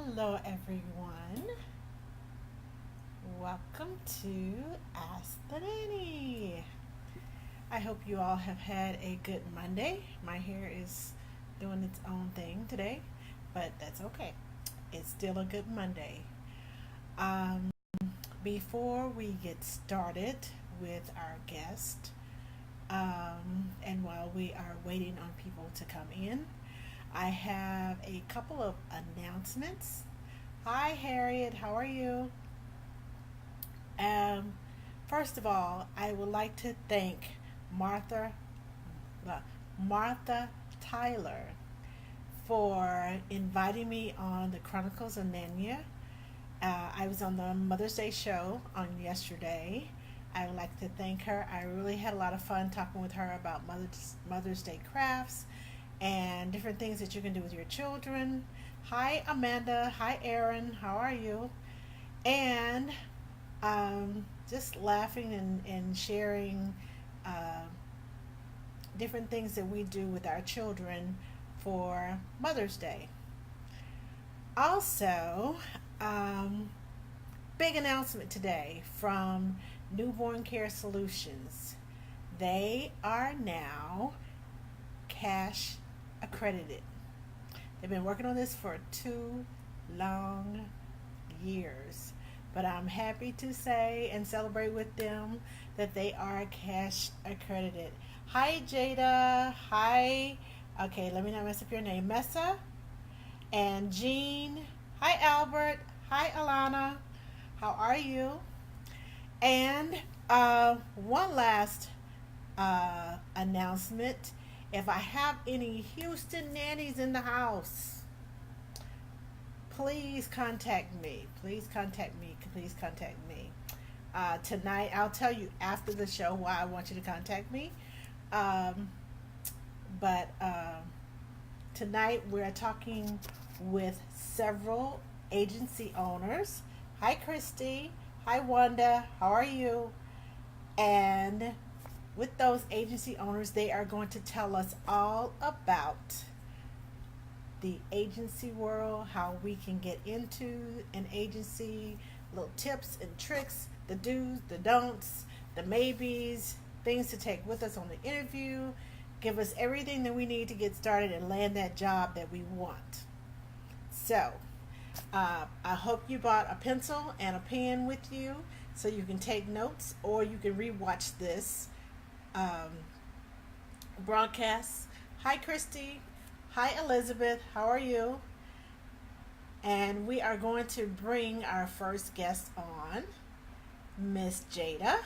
Hello, everyone. Welcome to Ask the Nanny. I hope you all have had a good Monday. My hair is doing its own thing today, but that's okay. It's still a good Monday. Um, Before we get started with our guest, and while we are waiting on people to come in, I have a couple of announcements. Hi, Harriet. How are you? Um, First of all, I would like to thank Martha uh, Martha Tyler for inviting me on the Chronicles of Nanya. I was on the Mother's Day show on yesterday. I would like to thank her. I really had a lot of fun talking with her about Mother's Day crafts and different things that you can do with your children. Hi, Amanda. Hi, Aaron. How are you? And just laughing and sharing uh, different things that we do with our children for Mother's Day. Also, um, big announcement today from Newborn Care Solutions. They are now cash accredited. They've been working on this for 2 long years. But I'm happy to say and celebrate with them that they are cash accredited. Hi, Jada. Hi. Okay, let me not mess up your name. Messa and Jean. Hi, Albert. Hi, Alana. How are you? And one last announcement. If I have any Houston nannies in the house, please contact me. Please contact me. Please contact me. Tonight, I'll tell you after the show why I want you to contact me. Um, but tonight, we're talking with several agency owners. Hi, Christy. Hi, Wanda. How are you? And with those agency owners, they are going to tell us all about the agency world, how we can get into an agency, little tips and tricks, the do's, the don'ts, the maybes, things to take with us on the interview, give us everything that we need to get started and land that job that we want. So, I hope you brought a pencil and a pen with you so you can take notes or you can rewatch this um, broadcast. Hi, Christy. Hi, Elizabeth. How are you? And we are going to bring our first guest on, Miss Jada.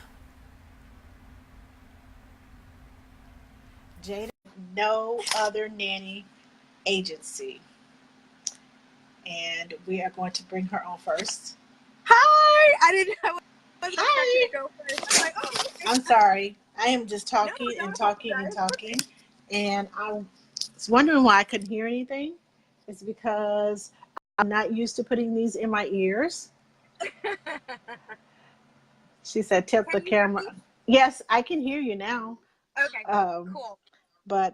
Jada, no other nanny agency. And we are going to bring her on first. Hi! I wasn't expecting Hi. to go first. I'm like, oh, okay. I'm sorry. I am just talking No, and don't talking and apologize. talking. And I was wondering why I couldn't hear anything. It's because I'm not used to putting these in my ears. She said, tip the Can you hear camera. me? Yes, I can hear you now. Okay, Um, cool. but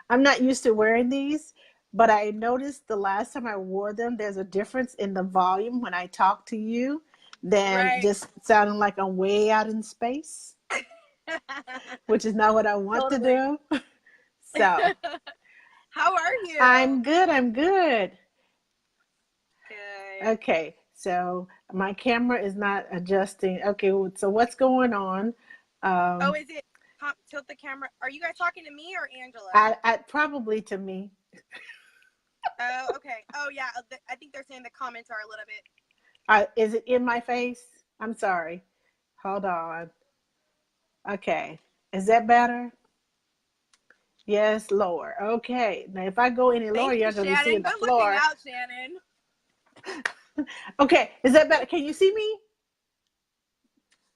I'm not used to wearing these. But I noticed the last time I wore them, there's a difference in the volume when I talk to you than Right. just sounding like I'm way out in space, which is not what I want to Totally. do. So How are you? I'm good. I'm good. Good. Okay. So my camera is not adjusting. Okay. So what's going on? Oh, Um, is it tilt the camera? Are you guys talking to me or Angela? I probably to me. Oh, okay. Oh, yeah. I think they're saying the comments are a little bit. Is it in my face? I'm sorry. Hold on. Okay. Is that better? Yes, lower. Okay. Now, if I go any lower, Thank you, you're going to be seeing Shannon. the Good looking floor. out, Shannon. Okay. Is that better? Can you see me?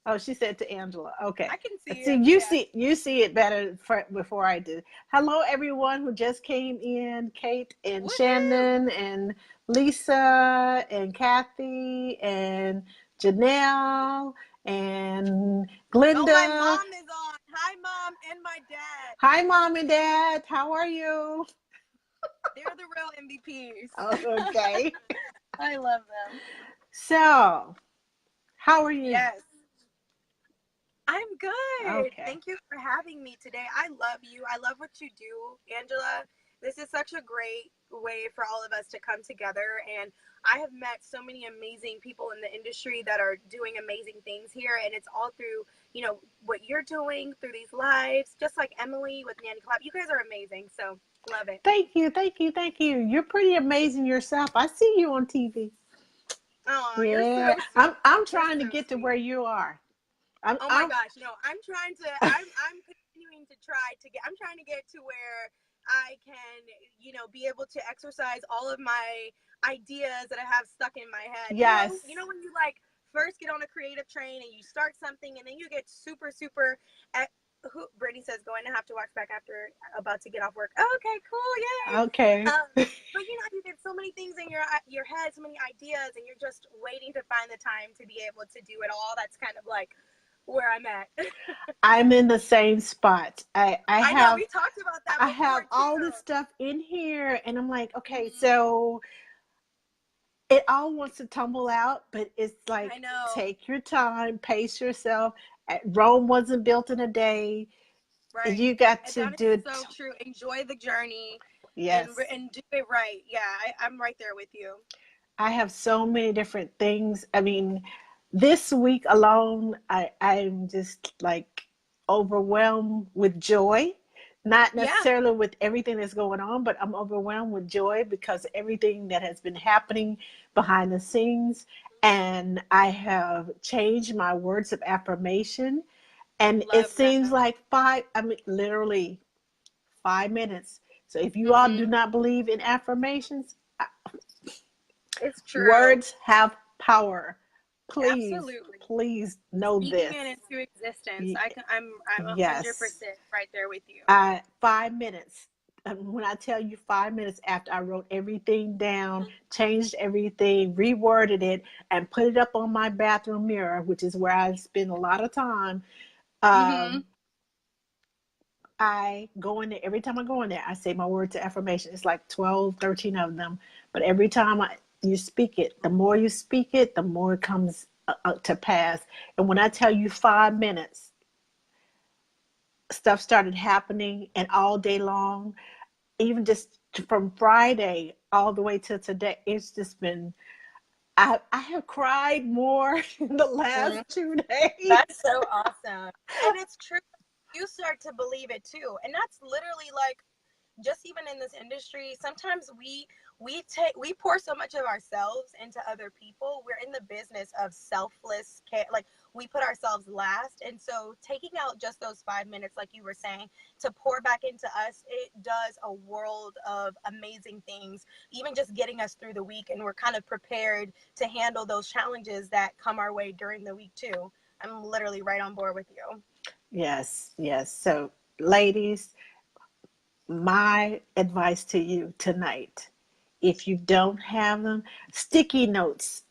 Oh, she said to Angela. Okay. I can see See, you. Yeah. you see it better before I do. Hello, everyone who just came in. Kate and Woohoo! Shannon and Lisa and Kathy and Janelle and Oh, my Glenda. mom is on. Hi, Mom, and my dad. Hi, Mom and Dad. How are you? They're the real MVPs. Okay. I love them. So, how are you? Yes. I'm good. Okay. Thank you for having me today. I love you. I love what you do, Angela. This is such a great way for all of us to come together. And I have met so many amazing people in the industry that are doing amazing things here. And it's all through, what you're doing through these lives, just like Emily with Nanny Club. You guys are amazing. So love it. Thank you, thank you, thank you. You're pretty amazing yourself. I see you on TV. Oh, you're Yeah, so sweet. I'm You're trying to so get to where sweet. you are. I'm Oh my I'm gosh, no, I'm continuing to I'm trying to get to where I can, be able to exercise all of my ideas that I have stuck in my head. yes. You know when you like first get on a creative train and you start something and then you get super super at, who Brittany says going to have to watch back after about to get off work. Oh, okay, cool, yay. Okay. But you get so many things in your head, so many ideas, and you're just waiting to find the time to be able to do it all. That's kind of like where I'm at. I'm in the same spot. I know we talked about that I before have too. all this stuff in here and I'm like, okay, Hmm. so it all wants to tumble out, but it's I like know, take your time, pace yourself. Rome wasn't built in a day. right? You got And to that is do it. so true. Enjoy the journey, Yes. and do it right. Yeah, I'm right there with you. I have so many different things. I mean, this week alone, I'm just like overwhelmed with joy. Not Yeah, necessarily with everything that's going on, but I'm overwhelmed with joy because everything that has been happening behind the scenes. And I have changed my words of affirmation. And it love seems that. like I mean, literally 5 minutes. So if you all do Hmm. not believe in affirmations, It's true. words have power. Please, Absolutely. please know Speaking this. it into existence. I'm 100% Yes. right there with you. 5 minutes. When I tell you 5 minutes after I wrote everything down, changed everything, reworded it, and put it up on my bathroom mirror, which is where I spend a lot of time, Hmm. um, I go in there. Every time I go in there, I say my words of affirmation. It's like 12, 13 of them. But every time you speak it, the more you speak it, the more it comes to pass. And when I tell you 5 minutes, stuff started happening, and all day long, even just from Friday all the way to today, it's just been. I have cried more in the last 2 days. That's so awesome. And it's true. You start to believe it too. And that's literally like just even in this industry, sometimes we pour so much of ourselves into other people. We're in the business of selfless care. Like we put ourselves last. And so taking out just those 5 minutes, like you were saying, to pour back into us, it does a world of amazing things, even just getting us through the week. And we're kind of prepared to handle those challenges that come our way during the week too. I'm literally right on board with you. Yes, yes. So, ladies, my advice to you tonight, if you don't have them, sticky notes,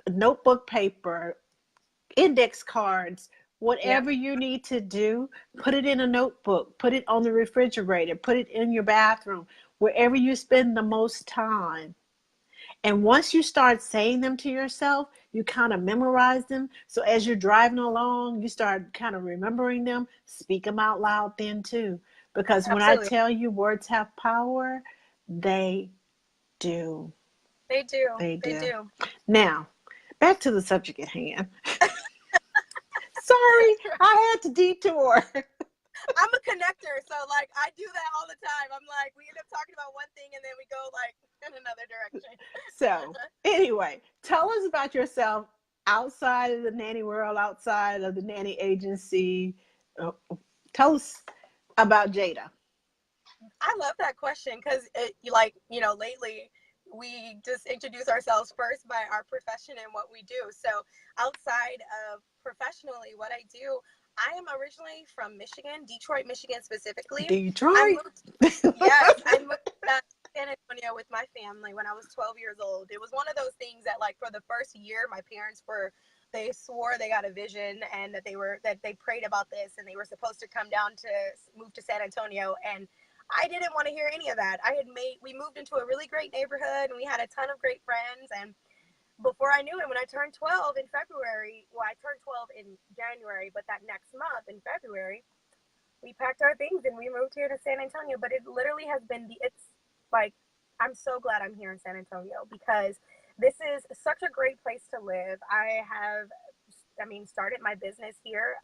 notebook paper, index cards, Yeah, whatever you need to do, put it in a notebook, put it on the refrigerator, put it in your bathroom, wherever you spend the most time. And once you start saying them to yourself, you kind of memorize them. So as you're driving along, you start kind of remembering them. Speak them out loud then too. Because when I absolutely. tell you words have power, they do. They do. They They do. do. Now, back to the subject at hand. Sorry, I had to detour. I'm a connector, so like I do that all the time. I'm like, we end up talking about one thing and then we go like in another direction. So, anyway, tell us about yourself outside of the nanny world, outside of the nanny agency. Uh, Tell us about Jada. I love that question because lately we just introduce ourselves first by our profession and what we do. So outside of professionally, what I do, I am originally from Michigan, Detroit, Michigan specifically. I Detroit. moved Yes, I moved to San Antonio with my family when I was 12 years old. It was one of those things that, like, for the first year, my parents were, they swore they got a vision and that they prayed about this and they were supposed to come down to move to San Antonio. And I didn't want to hear any of that. We moved into a really great neighborhood and we had a ton of great friends. And before I knew it, when I turned 12 in February, well, I turned 12 in January, but that next month in February, we packed our things and we moved here to San Antonio. But it literally has been it's like, I'm so glad I'm here in San Antonio because this is such a great place to live. Started my business here.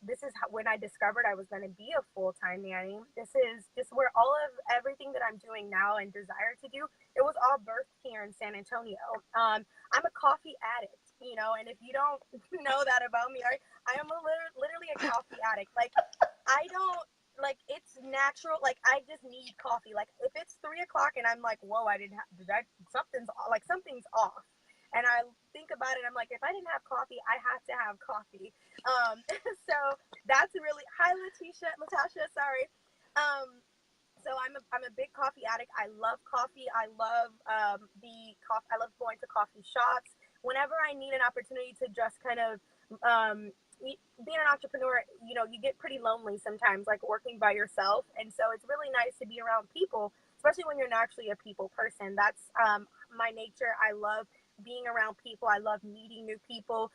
This is when I discovered I was going to be a full-time nanny. This is just where all of everything that I'm doing now and desire to do, it was all birthed here in San Antonio. I'm a coffee addict, and if you don't know that about me, I am literally a coffee addict. Like, I don't, like, it's natural. Like, I just need coffee. Like, if it's 3 o'clock and I'm like, whoa, something's off. And I think about it, I'm like, if I didn't have coffee, I have to have coffee. So that's really, hi, Latasha, sorry. So I'm a big coffee addict. I love coffee. I love I love going to coffee shops. Whenever I need an opportunity to just kind of being an entrepreneur, you get pretty lonely sometimes, like working by yourself. And so it's really nice to be around people, especially when you're naturally a people person. That's my nature. I love being around people. I love meeting new people.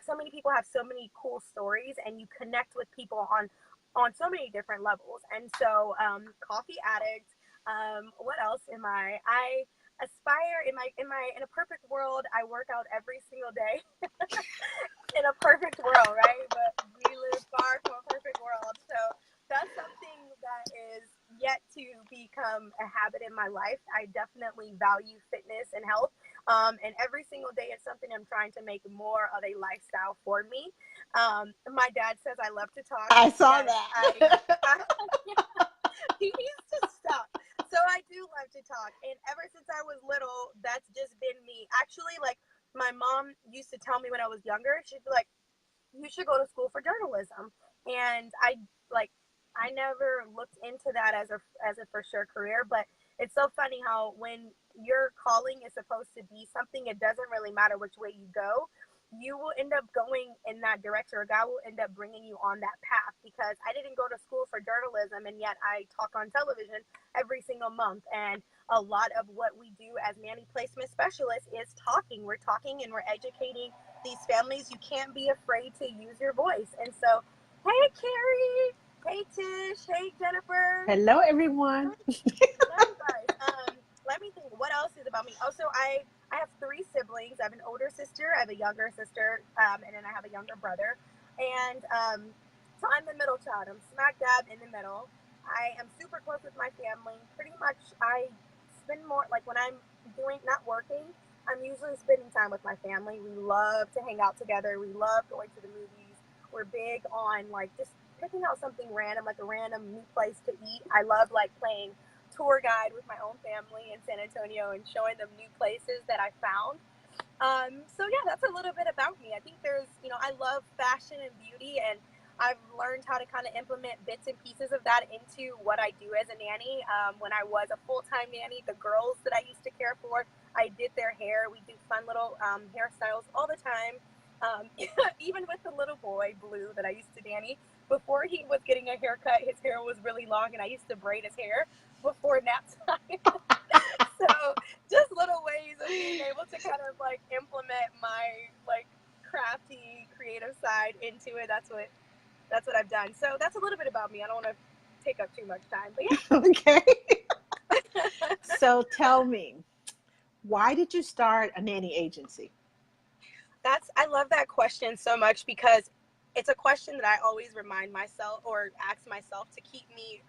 So many people have so many cool stories, and you connect with people on so many different levels. And so, coffee addict. What else am I? I aspire in a perfect world. I work out every single day. In a perfect world, right? But we live far from a perfect world. So that's something that is yet to become a habit in my life. I definitely value fitness and health. And every single day it's something I'm trying to make more of a lifestyle for me. My dad says I love to talk. I saw Yes, that. he needs to stop. So I do love to talk. And ever since I was little, that's just been me. Actually, like, my mom used to tell me when I was younger, she'd be like, you should go to school for journalism. And I never looked into that as a for sure career, but it's so funny how when your calling is supposed to be something, it doesn't really matter which way you go. You will end up going in that direction, or God will end up bringing you on that path, because I didn't go to school for journalism, and yet I talk on television every single month. And a lot of what we do as nanny placement specialists is talking. We're talking and we're educating these families. You can't be afraid to use your voice. And so, hey, Carrie. Hey, Tish. Hey, Jennifer. Hello, everyone. Love you guys. Let me think. What else is about me? Also, I have three siblings. I have an older sister, I have a younger sister, and then I have a younger brother. And so I'm the middle child. I'm smack dab in the middle. I am super close with my family. Pretty much, I spend more, like, when I'm not working, I'm usually spending time with my family. We love to hang out together. We love going to the movies. We're big on, like, just picking out something random, like a random new place to eat. I love, like, playing tour guide with my own family in San Antonio and showing them new places that I found. So yeah, that's a little bit about me. I think I love fashion and beauty, and I've learned how to kind of implement bits and pieces of that into what I do as a nanny. When I was a full-time nanny, the girls that I used to care for, I did their hair. We do fun little hairstyles all the time. Even with the little boy, Blue, that I used to nanny, before he was getting a haircut, his hair was really long, and I used to braid his hair before nap time. So just little ways of being able to kind of like implement my like crafty creative side into it. That's what I've done. So that's a little bit about me. I don't want to take up too much time, but Okay. yeah. So tell me, why did you start a nanny agency? I love that question so much, because it's a question that I always remind myself or ask myself to keep me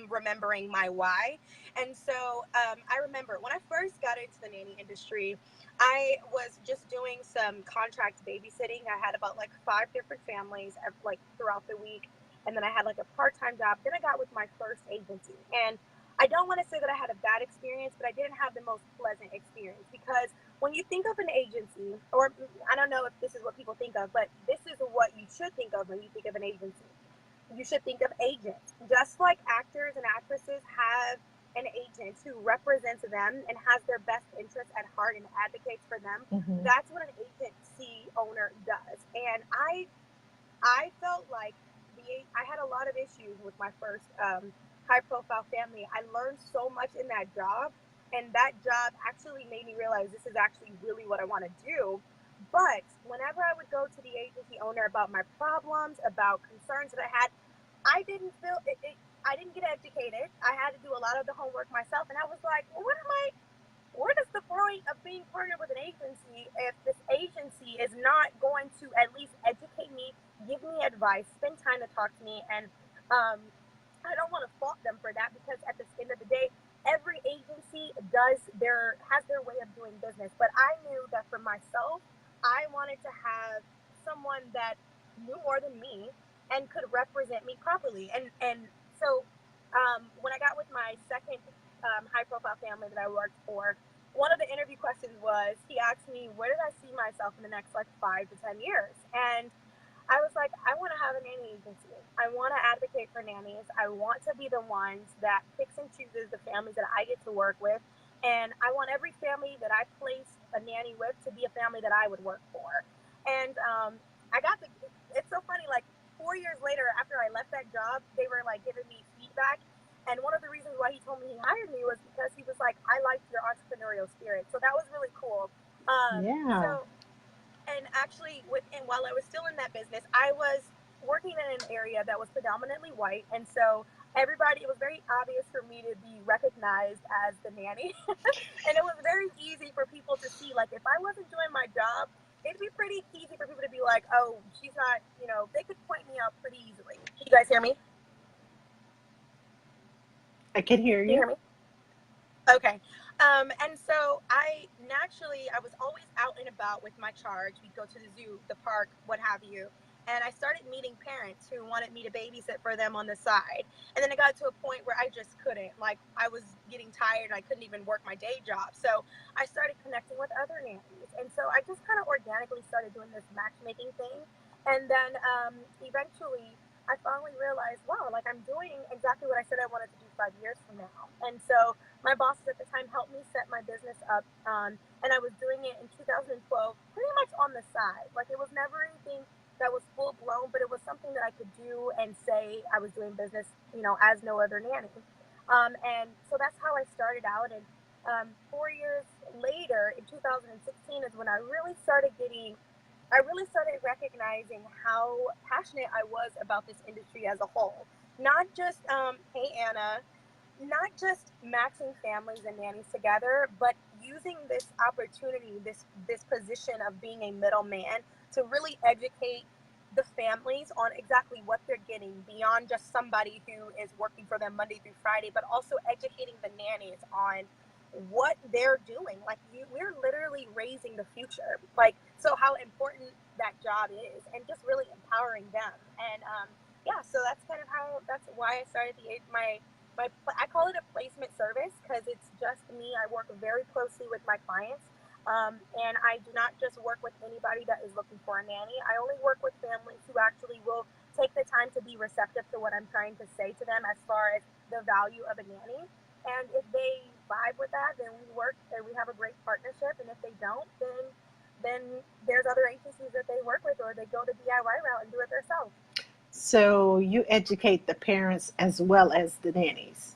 remembering my why. And so I remember when I first got into the nanny industry, I was just doing some contract babysitting. I had about like 5 different families like throughout the week. And then I had like a part-time job. Then I got with my first agency. And I don't want to say that I had a bad experience, but I didn't have the most pleasant experience, because when you think of an agency, or I don't know if this is what people think of, but this is what you should think of when you think of an agency. You should think of agents. Just like actors and actresses have an agent who represents them and has their best interests at heart and advocates for them, Mm-hmm. that's what an agency owner does. And I felt like I had a lot of issues with my first high profile family. I learned so much in that job, and that job actually made me realize this is actually really what I want to do. But whenever I would go to the agency owner about my problems, about concerns that I had, I didn't feel I didn't get educated. I had to do a lot of the homework myself, and I was like, well, what is the point of being partnered with an agency if this agency is not going to at least educate me, give me advice, spend time to talk to me? And um, I don't want to fault them for that, because at the end of the day, every agency has their way of doing business. But I knew that for myself, I wanted to have someone that knew more than me and could represent me properly. And so when I got with my second high profile family that I worked for, one of the interview questions was, he asked me, where did I see myself in the next like 5 to 10 years? And I was like, I want to have a nanny agency. I want to advocate for nannies. I want to be the ones that picks and chooses the families that I get to work with. And I want every family that I place a nanny with to be a family that I would work for. And it's so funny, like 4 years later, after I left that job, they were like giving me feedback. And one of the reasons why he told me he hired me was because he was like, I liked your entrepreneurial spirit. So that was really cool. Yeah. So and actually while I was still in that business, I was working in an area that was predominantly white, and so everybody, it was very obvious for me to be recognized as the nanny. And it was very easy for people to see, like, if I wasn't doing my job, it'd be pretty easy for people to be like, oh, she's not, they could point me out pretty easily. Can you guys hear me? I can hear Can you you. hear me? Okay. And so I was always out and about with my charge. We'd go to the zoo, the park, what have you. And I started meeting parents who wanted me to babysit for them on the side. And then it got to a point where I just couldn't. Like, I was getting tired. I couldn't even work my day job. So I started connecting with other nannies. And so I just kind of organically started doing this matchmaking thing. And then eventually I finally realized, wow, like I'm doing exactly what I said I wanted to do 5 years from now. And so my bosses at the time helped me set my business up, and I was doing it in 2012 pretty much on the side. Like, it was never anything that was full blown, but it was something that I could do and say I was doing business, as no other nanny. And so that's how I started out. And 4 years later, in 2016, is when I really started recognizing how passionate I was about this industry as a whole. Not just, hey Anna, not just matching families and nannies together, but using this opportunity, this position of being a middleman, to really educate the families on exactly what they're getting beyond just somebody who is working for them Monday through Friday, but also educating the nannies on what they're doing. Like, we're literally raising the future. Like, so how important that job is, and just really empowering them. And yeah, so that's why I started I call it a placement service, because it's just me. I work very closely with my clients, and I do not just work with anybody that is looking for a nanny. I only work with families who actually will take the time to be receptive to what I'm trying to say to them as far as the value of a nanny. And if they vibe with that, then we work and we have a great partnership. And if they don't, then there's other agencies that they work with, or they go the DIY route and do it themselves. So you educate the parents as well as the nannies.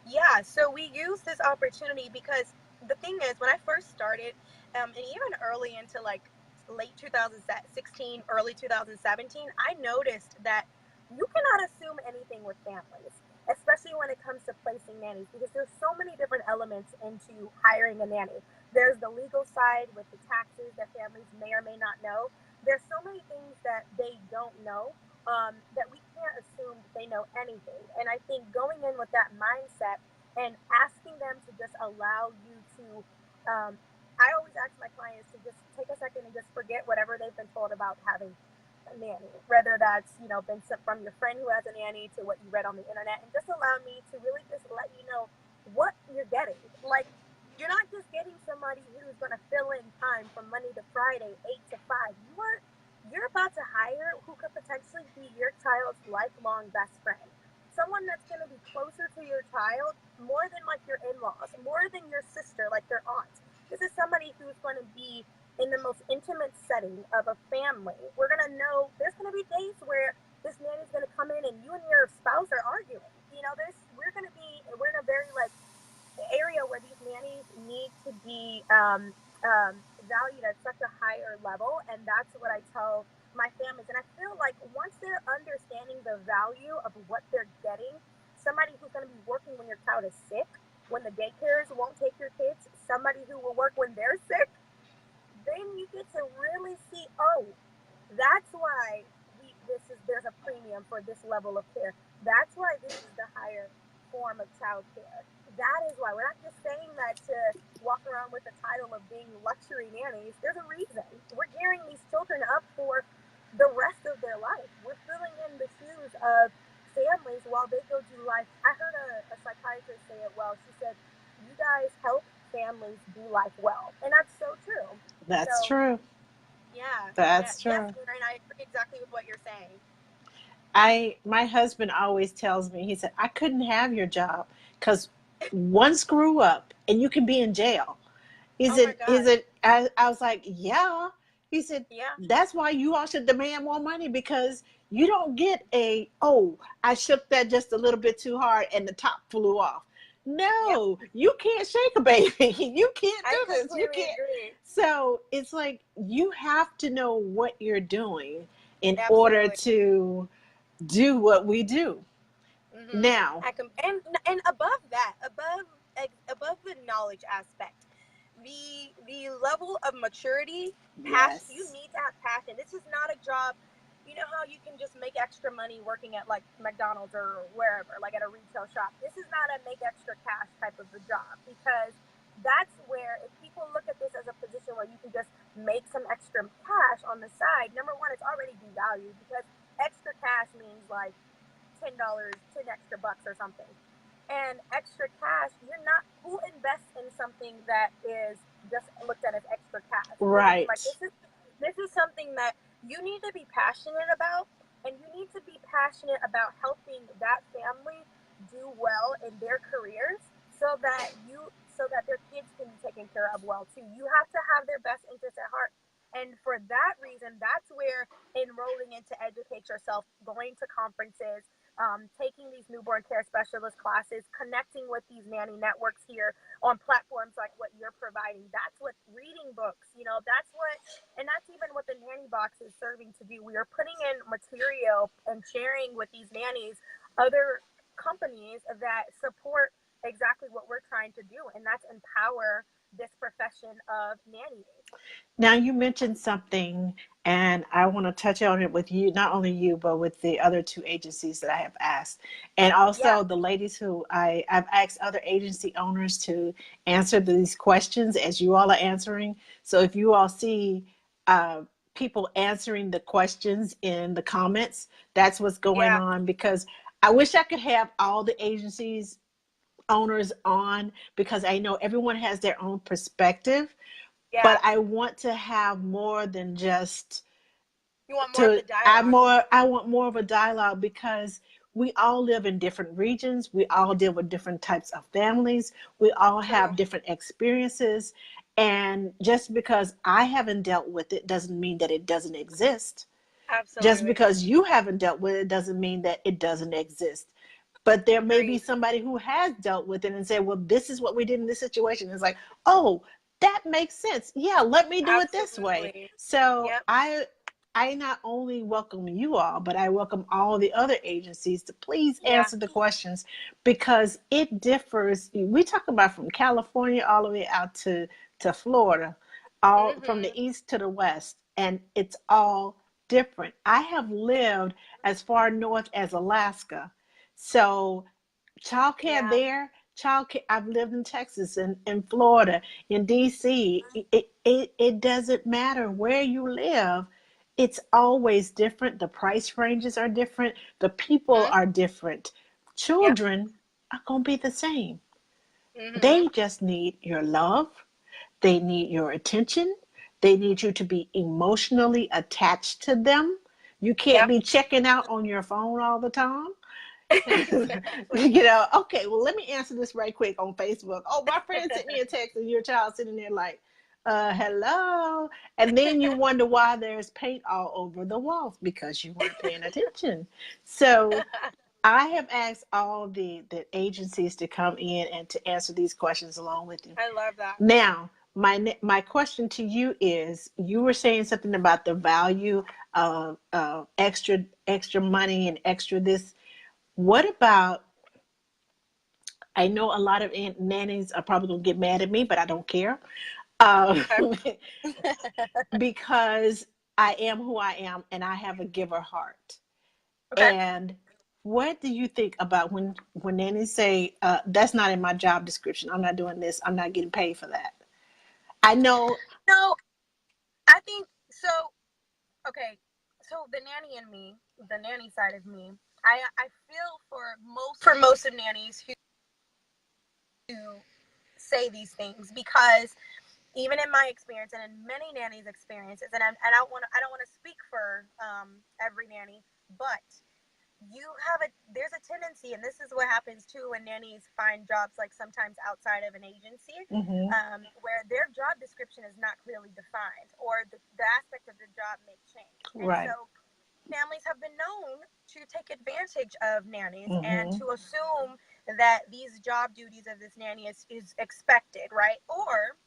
Yeah, so we use this opportunity because the thing is, when I first started, and even early into like late 2016, early 2017, I noticed that you cannot assume anything with families, especially when it comes to placing nannies, because there's so many different elements into hiring a nanny. There's the legal side with the taxes that families may or may not know. There's so many things that they don't know, that we can't assume that they know anything. And I think going in with that mindset and asking them to just allow you to, I always ask my clients to just take a second and just forget whatever they've been told about having a nanny, whether that's, been sent from your friend who has a nanny to what you read on the internet, and just allow me to really just let you know what you're getting. Like, you're not just getting somebody who's going to fill in time from Monday to Friday, 8 to 5. You're about to hire who could potentially be your child's lifelong best friend. Someone that's going to be closer to your child more than like your in-laws, more than your sister, like their aunt. This is somebody who's going to be in the most intimate setting of a family. We're going to know there's going to be days where this nanny's going to come in and you and your spouse are arguing. to be valued at such a higher level, and that's what I tell my families. And I feel like once they're understanding the value of what they're getting, somebody who's going to be working when your child is sick, when the daycares won't take your kids, somebody who will work when they're sick, then you get to really see, oh, that's why there's a premium for this level of care. That's why this is the higher form of child care. That is why we're not just saying that to walk around with the title of being luxury nannies. There's a reason. We're gearing these children up for the rest of their life. We're filling in the shoes of families while they go through life. I heard a psychiatrist say it well. She said, "You guys help families do life well," and that's so true. That's So true. yeah, yeah, That's yes, true. Aaron, I agree exactly with what you're saying. My husband always tells me, he said, I couldn't have your job because one screw up and you can be in jail. Oh my Is gosh. it, I was like, yeah. He said, Yeah. that's why you all should demand more money because you don't get oh, I shook that just a little bit too hard and the top flew off. Yep. No, you can't shake a baby. You can't I do this. You completely can't. agree. So it's like you have to know what you're doing in order Absolutely. to do what we do. Mhm. Now, And above that, above the knowledge aspect, the level of maturity, passion. You yes. need to have passion. This is not a job. You know how you can just make extra money working at like McDonald's or wherever, like at a retail shop. This is not a make extra cash type of a job, because that's where, if people look at this as a position where you can just make some extra cash on the side, number one, it's already devalued, because extra cash means like $10, 10 extra bucks or something. And extra cash, you're not, who invests in something that is just looked at as extra cash? You know what I mean? Like, Right. this is something that you need to be passionate about, and you need to be passionate about helping that family do well in their careers, so that their kids can be taken care of well too. You have to have their best interests at heart. And for that reason, that's where enrolling into Educate Yourself, going to conferences, taking these newborn care specialist classes, connecting with these nanny networks here on platforms like what you're providing. That's what, reading books, that's what, and that's even what the nanny box is serving to do. We are putting in material and sharing with these nannies other companies that support exactly what we're trying to do, and that's empower this profession of nannying. Now you mentioned something, and I want to touch on it with you, not only you, but with the other two agencies that I have asked, and Yeah, also the ladies who I've asked other agency owners to answer these questions as you all are answering. So if you all see uh, people answering the questions in the comments, that's what's going yeah, on because I wish I could have all the agencies owners on because I know everyone has their own perspective, but yeah. I want to have more than just You want more of to the dialogue. I want more of a dialogue because we all live in different regions, we all deal with different types of families, we all True. have different experiences, and just because I haven't dealt with it doesn't mean that it doesn't exist. Just Absolutely. because you haven't dealt with it doesn't mean that it doesn't exist. But there may be Agreed. somebody who has dealt with it and said, well, this is what we did in this situation. It's like, oh, that makes sense. Yeah, let me do it this way. Absolutely. So Yep. I not only welcome you all, but I welcome all the other agencies to please Yeah. answer the questions because it differs. We talk about from California all the way out to Florida, all from the Mhm. east to the west, and it's all different. I have lived as far north as Alaska. So childcare Yeah. there, childcare, I've lived in Texas and in Florida, in DC. It doesn't matter where you live. It's always different. The price ranges are different. The people Mhm. are different. Yep. Children are going to be the same. Mhm. They just need your love. They need your attention. They need you to be emotionally attached to them. You can't Yep. be checking out on your phone all the time. Exactly. Okay, well, let me answer this right quick on Facebook. Oh, my friend sent me a text and your child sitting there like, hello. And then you wonder why there's paint all over the walls because you weren't paying attention. So I have asked all the agencies to come in and to answer these questions along with you. I love that. Now, my question to you is: you were saying something about the value of extra money and extra this. What about? I know a lot of nannies are probably gonna get mad at me, but I don't care. Um, Okay. because I am who I am and I have a giver heart. Okay. And what do you think about when nannies say that's not in my job description? I'm not doing this. I'm not getting paid for that. I know. No, I think so. Okay, so the nanny in me, the nanny side of me, I feel for most of nannies who say these things, because even in my experience and in many nannies' experiences, and I don't want to speak for every nanny, but there's a tendency, and this is what happens too when nannies find jobs, like sometimes outside of an agency, Mm-hmm. where their job description is not clearly defined, or the aspect of the job may change, and Right. so families have been known to take advantage of nannies and Mm-hmm. to assume that these job duties of this nanny is expected, right? Or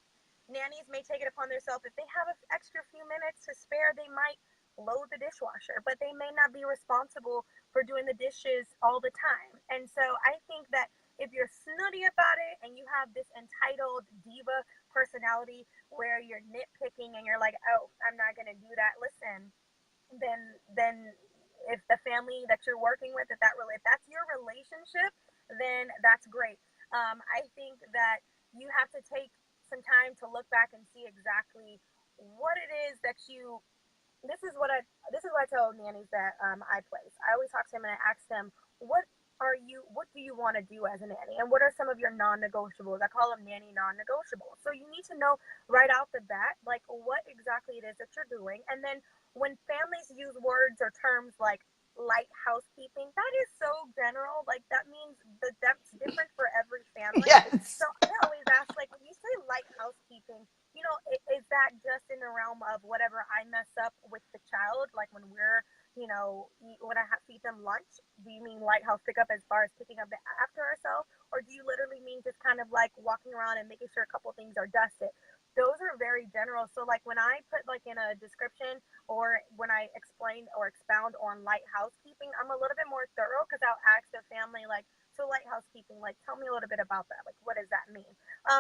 nannies may take it upon themselves, if they have an extra few minutes to spare, they might load the dishwasher, but they may not be responsible for doing the dishes all the time. And so I think that if you're snooty about it and you have this entitled diva personality where you're nitpicking and you're like, oh, I'm not going to do that, listen, then if the family that you're working with, if that's your relationship, then that's great. I think that you have to take some time to look back and see exactly what it is that you. This is what I tell nannies that I place. I always talk to them and I ask them, what do you want to do as a nanny, and what are some of your non-negotiables? I call them nanny non-negotiables. So you need to know right out the bat, like, what exactly it is that you're doing. And then when families use words or terms like light housekeeping, that is so general. Like, that means that's different for every family. Yes. So I always ask, like, when you say light housekeeping, is that just in the realm of whatever I mess up with the child, like when we're, when I feed them lunch? Do you mean light house pickup as far as picking up after ourselves, or do you literally mean just kind of like walking around and making sure a couple things are dusted? Those are very general. So like when I put like in a description, or when I explain or expound on light housekeeping, I'm a little bit more thorough, because I'll ask the family, like, so light housekeeping, like, tell me a little bit about that. Like, what does that mean?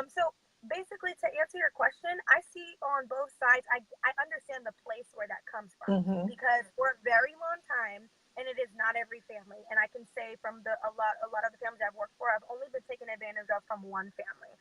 So basically, to answer your question, I see on both sides. I understand the place where that comes from, Mm-hmm. because for a very long time, and it is not every family, and I can say from a lot of the families I've worked for, I've only been taken advantage of from one family.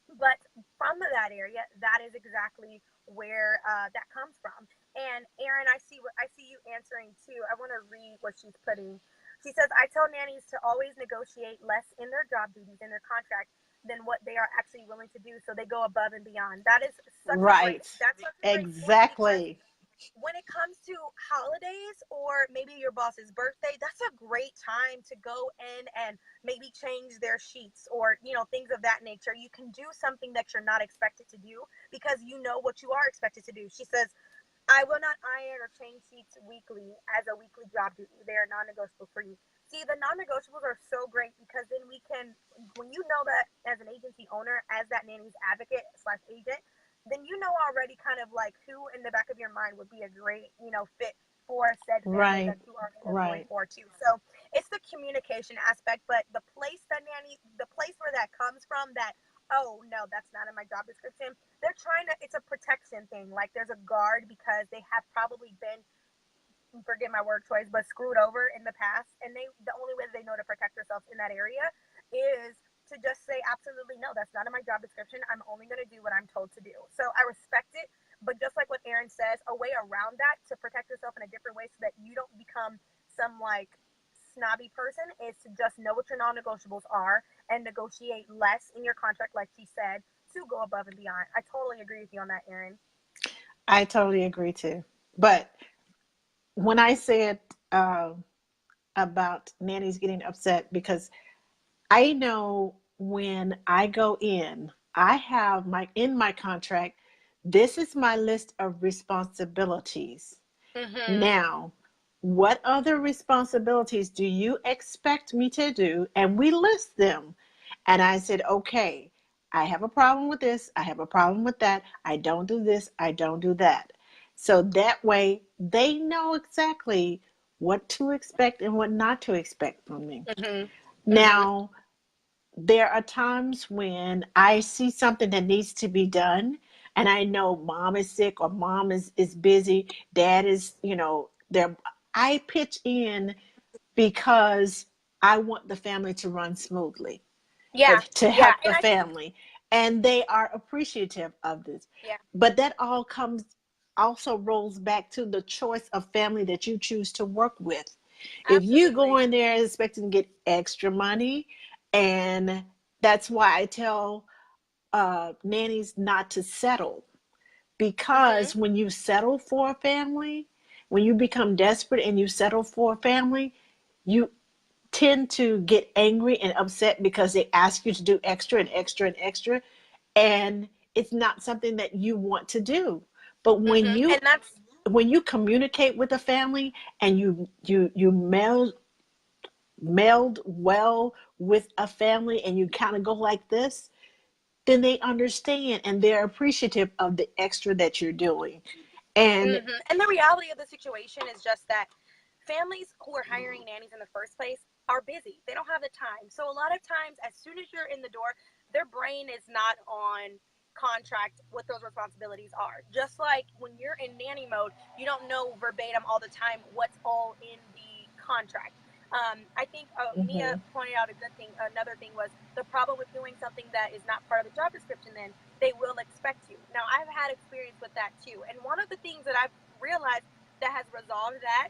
But from that area, that is exactly where that comes from. And Erin, I see you answering too. I want to read what she's putting. She says, "I tell nannies to always negotiate less in their job duties in their contract than what they are actually willing to do, so they go above and beyond." Right. That's such a great point, because Exactly. when it comes to holidays, or maybe your boss's birthday, that's a great time to go in and maybe change their sheets, or things of that nature. You can do something that you're not expected to do, because you know what you are expected to do. She says, "I will not iron or change sheets weekly as a weekly job duty. They are non-negotiable for you." See, the non-negotiables are so great, because then we can, when you know that as an agency owner, as that nanny's advocate slash agent, then you know already kind of like who in the back of your mind would be a great, fit for said family Right. that you are interviewing Right. for too. So it's the communication aspect, but the place where that comes from, that, oh no, that's not in my job description, they're trying to, it's a protection thing. Like, there's a guard, because they have probably been, forget my word choice, but screwed over in the past, and the only way they know to protect themselves in that area is to just say, absolutely no, that's not in my job description. I'm only going to do what I'm told to do. So I respect it, but just like what Erin says, a way around that to protect yourself in a different way, so that you don't become some like snobby person, is to just know what your non-negotiables are and negotiate less in your contract, like she said, to go above and beyond. I totally agree with you on that, Erin. I totally agree too. But when I said uh, about nannies getting upset, because I know when I go in, I have my contract. This is my list of responsibilities. Mm-hmm. Now, what other responsibilities do you expect me to do? And we list them. And I said, okay, I have a problem with this. I have a problem with that. I don't do this. I don't do that. So that way they know exactly what to expect and what not to expect from me. Mhm. Mhm. Now, there are times when I see something that needs to be done, and I know mom is sick or mom is busy, dad is, there. I pitch in because I want the family to run smoothly, Yeah. to Yeah. help And the I think family. And they are appreciative of this. yeah, But that all comes, also rolls back to the choice of family that you choose to work with. If you go absolutely. in there expecting to get extra money, and that's why I tell nannies not to settle, Mhm. because when you settle for a family, when you become desperate and you settle for a family, you tend to get angry and upset because they ask you to do extra and extra and extra, and it's not something that you want to do. But when Mhm. you And that's when you communicate with a family and you meld well with a family, and you kind of go like this, then they understand and they're appreciative of the extra that you're doing. And and the reality of the situation is just that families who are hiring nannies in the first place are busy. They don't have the time. So a lot of times, as soon as you're in the door, their brain is not on contract what those responsibilities are. Just like when you're in nanny mode, you don't know verbatim all the time what's all in the contract. I think Mia mhm, pointed out a good thing. Another thing was the problem with doing something that is not part of the job description. Then they will expect you. Now, I've had experience with that too, and one of the things that I've realized that has resolved that,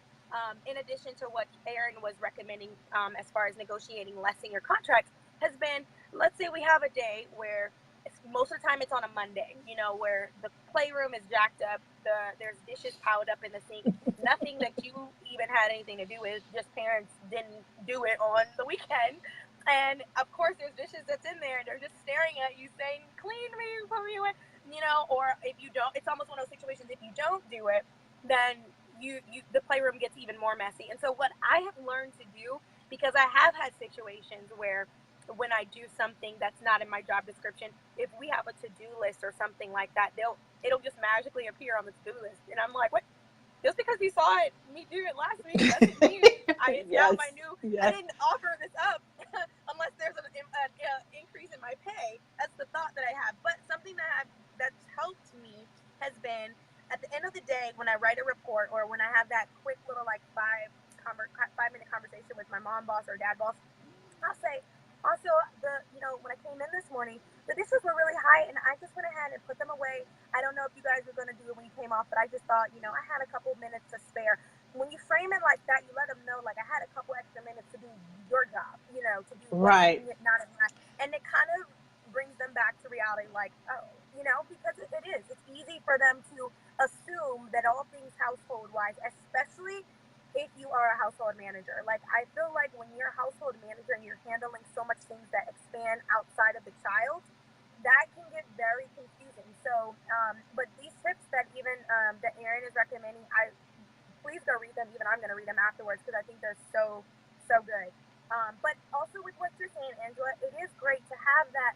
in addition to what Aaron was recommending as far as negotiating less in your contracts, has been, let's say we have a day where most of the time it's on a Monday, where the playroom is jacked up, there's dishes piled up in the sink, nothing that you even had anything to do with, just parents didn't do it on the weekend. And of course, there's dishes that's in there, and they're just staring at you, saying, "Clean me, put me away," Or if you don't, it's almost one of those situations. If you don't do it, then the playroom gets even more messy. And so, what I have learned to do, because I have had situations where when I do something that's not in my job description, if we have a to-do list or something like that, it'll just magically appear on the to-do list, and I'm like, what? Just because you saw me do it last week doesn't mean it's now yes, my new. I yes, didn't offer this up unless there's an increase in my pay. That's the thought that I have. But something that's helped me has been at the end of the day when I write a report or when I have that quick little like 5 minute conversation with my mom boss or dad boss, I'll say, also, when I came in this morning, the dishes were really high, and I just went ahead and put them away. I don't know if you guys were going to do it when you came off, but I just thought, I had a couple minutes to spare. When you frame it like that, you let them know, like, I had a couple extra minutes to do your job, to do what's right, not in my. And it kind of brings them back to reality, like, oh, because it is. It's easy for them to assume that all things household wise, especially if you are a household manager. Like, I feel like when you're a household manager and you're handling so much things that expand outside of the child, that can get very confusing. So, but these tips that even that Erin is recommending, I please go read them. Even I'm going to read them afterwards because I think they're so good. But also with what you're saying, Angela, it is great to have that.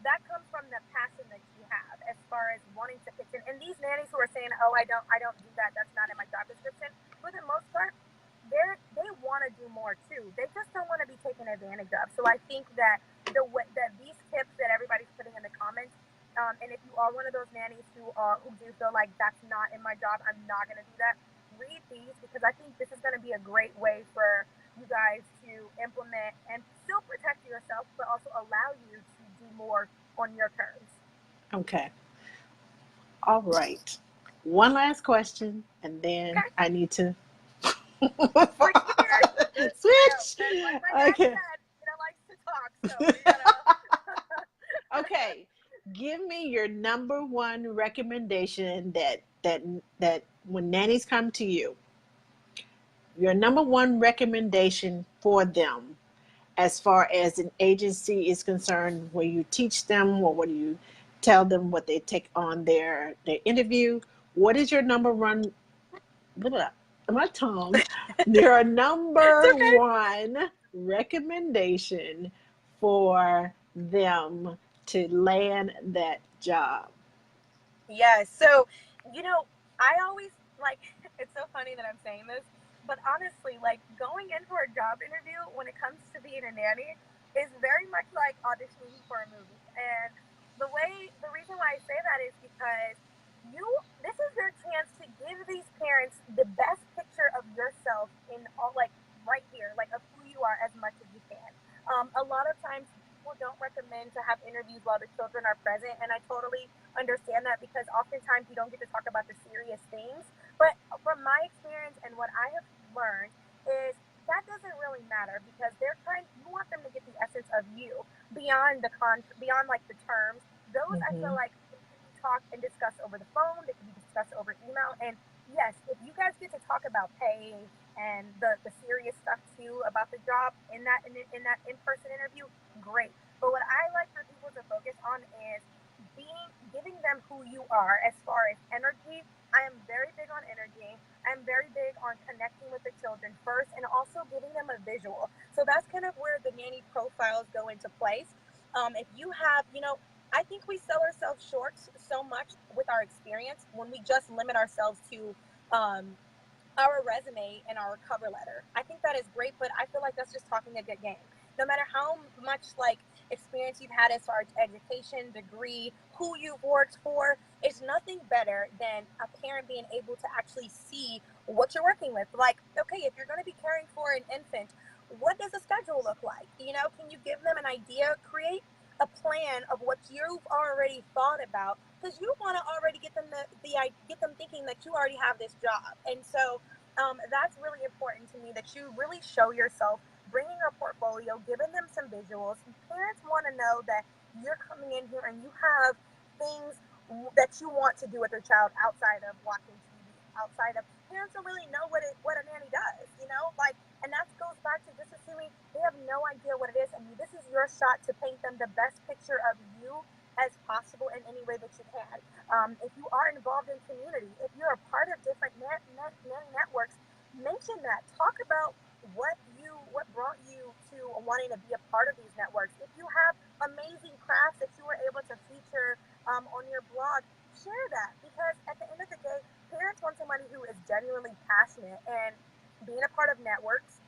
That comes from the passion that you have as far as wanting to pitch in. And these nannies who are saying, "Oh, I don't do that. That's not in my job description." For the most part, they want to do more too. They just don't want to be taken advantage of. So I think that that these tips that everybody's putting in the comments, and if you are one of those nannies who do feel like that's not in my job, I'm not going to do that. Read these because I think this is going to be a great way for you guys to implement and still protect yourself, but also allow you to do more on your terms. okay, all right. One last question, and then Okay, I need to switch gears. switch. Like my dad Okay, said, likes to talk, so we gotta. okay. Give me your number one recommendation that when nannies come to you, your number one recommendation for them as far as an agency is concerned, where you teach them or what do you tell them what they take on their interview. What is your number one blah, blah, my tongue, your It's number okay. one recommendation for them to land that job. Yes. So, I always like it's so funny that I'm saying this, but honestly, like going in for a job interview when it comes to being a nanny is very much like auditioning for a movie. And the reason why I say that is because you this is your chance to give these parents the best picture of yourself in all, like right here, like of who you are as much as you can. A lot of times people don't recommend to have interviews while the children are present, and I totally understand that because oftentimes you don't get to talk about the serious things. But from my experience and what I have learned is that doesn't really matter because you want them to get the essence of you beyond beyond like the terms. Those I feel Mm-hmm. like can be talked and discussed over the phone. They can be discussed over email. And yes, if you guys get to talk about pay and the serious stuff too about the job in that in person interview, great. But what I like for people to focus on is giving them who you are as far as energy. I am very big on energy. I'm very big on connecting with the children first and also giving them a visual. So that's kind of where the nanny profiles go into place. If you have, I think we sell ourselves short so much with our experience when we just limit ourselves to um, our resume and our cover letter. I think that is great, but I feel like that's just talking a good game. No matter how much like experience you've had as far as education, degree, who you've worked for, it's nothing better than a parent being able to actually see what you're working with. Like, okay, if you're going to be caring for an infant, what does a schedule look like? Can you give them an idea? Create a plan of what you've already thought about because you want to already get them get them thinking that you already have this job. And so that's really important to me that you really show yourself, bringing a portfolio, giving them some visuals. Parents want to know that you're coming in here and you have things that you want to do with your child outside of watching TV, outside of parents don't really know what a nanny does, like, and that goes back to just assuming they have no idea what it is, and this is your shot to paint them the best picture of you as possible in any way that you can. If you are involved in community, if you're a part of different nanny networks, mention that. Talk about what brought you to wanting to be a part of these networks. If you have amazing crafts that you were able to feature on your blog, share that because at the end of the day, parents want somebody who is genuinely passionate and being a part of networks,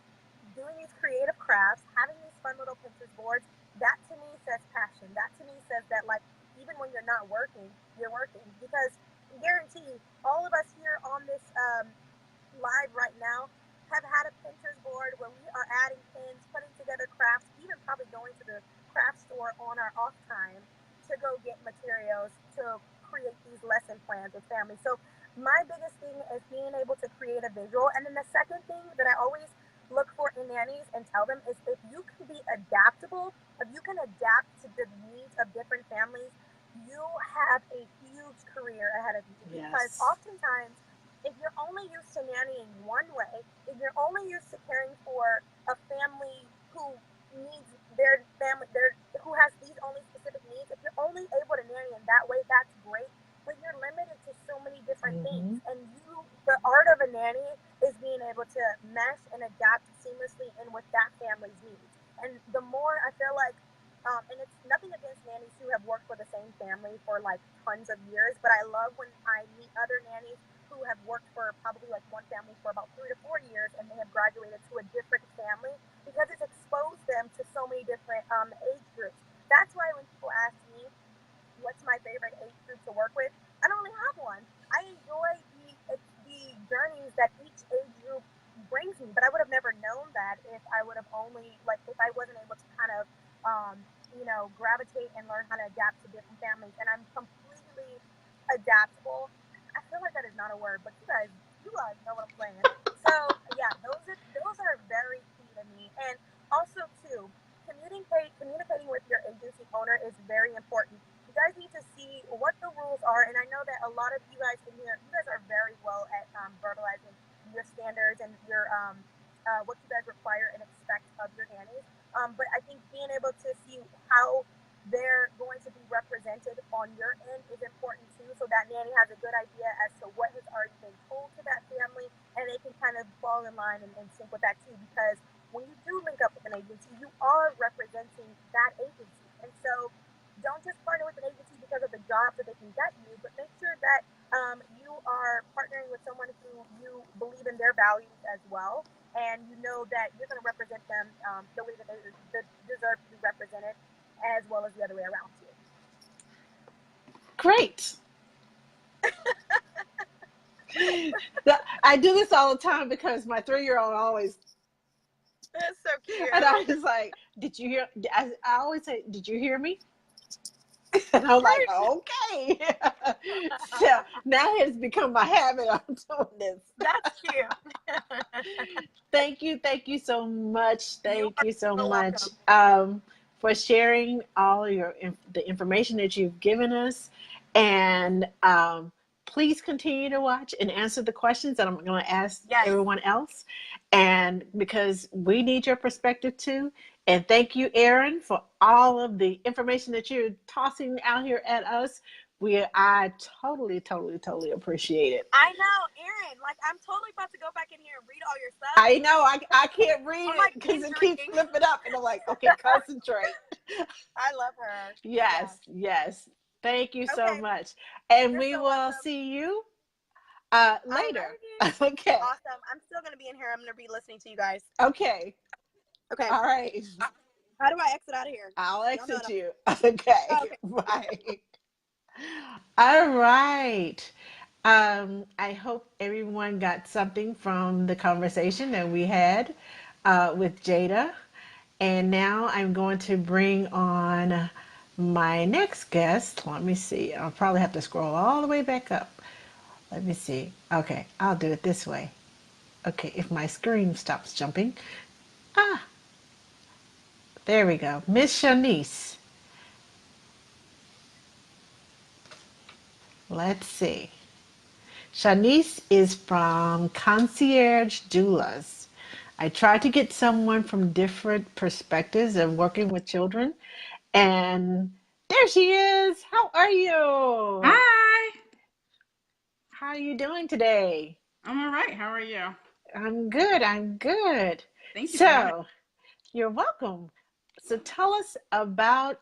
doing these creative crafts, having these fun little Pinterest boards. That to me says passion. That to me says that like even when you're not working, you're working because guarantee all of us here on this live right now have had a Pinterest board where we are adding pins, putting together crafts, even probably going to the craft store on our off time to go get materials to create these lesson plans with families. So my biggest thing is being able to create a visual. And then the second thing that I always look for in nannies and tell them is if you can be adaptable, if you can adapt to the needs of different families, you have a huge career ahead of you because Yes. oftentimes if you're only used to nannying one way, if you're only used to caring for a family who needs who has these only specific needs, if you're only able to nanny in that way, that's great. But you're limited to so many different things. Mm-hmm. And the art of a nanny is being able to mesh and adapt seamlessly in with that family's needs. And the more I feel like and it's nothing against nannies who have worked for the same family for like tons of years, but I love when I meet other nannies who have worked for probably like one family for about 3 to 4 years and they have graduated to a different family because it's exposed them to so many different age groups. That's why when people ask me what's my favorite age group to work with, I don't really have one. I enjoy the journeys that each age group brings me, but I would have never known that if I would have only like if I wasn't able to kind of gravitate and learn how to adapt to different families. And I'm completely adaptable. I feel like that is not a word, but you guys know what I'm saying. So yeah, those are very key to me. And also too, communicating with your agency owner is very important. You guys need to see what the rules are, and I know that a lot of you guys in here, you guys are very well at verbalizing your standards and your what you guys require and expect of your nannies. But I think being able to see how they're going to be represented on your end is important too, so that nanny has a good idea as to what has already been told to that family, and they can kind of fall in line and sync with that too. Because when you do link up with an agency, you are representing that agency, and so don't just partner with an agency because of the jobs that they can get you, but make sure that you are partnering with someone who you believe in their values as well, and you know that you're going to represent them the way that they deserve to be represented, as well as the other way around too. Great. I do this all the time because my 3-year-old always, That's so cute. and I was like, "Did you hear?" I always say, "Did you hear me?" And I'm like, Right. "Okay." So now it's become my habit of doing this. That's cute. Thank you so much. You Thank are you so so much welcome. for sharing all the information that you've given us, and please continue to watch and answer the questions that I'm going to ask Yes. everyone else, and because we need your perspective too. And thank you, Erin, for all of the information that you're tossing out here at us. I totally appreciate it. I know, Erin. Like, I'm totally about to go back in here and read all your stuff. I know I can't read I'm it like because binge it keeps reading. flipping up, and I'm like, okay, concentrate. I love her. Yeah. Yes. Thank you so Okay. much, and You're we so will welcome. see you later. Alrighty. Okay. Awesome. I'm still gonna be in here. I'm gonna be listening to you guys. Okay. Okay. All right. How do I exit out of here? I'll Y'all know. exit you. Okay. Oh, okay. Bye. All right. I hope everyone got something from the conversation that we had with Jada. And now I'm going to bring on my next guest. Let me see. I'll probably have to scroll all the way back up. Let me see. Okay, I'll do it this way. Okay, if my screen stops jumping. Ah, there we go. Miss Shanice. Let's see. Shanice is from Concierge Doulas. I tried to get someone from different perspectives of working with children, and there she is. How are you? Hi. How are you doing today? I'm all right. How are you? I'm good. I'm good. Thank you for having So, you're welcome. So, tell us about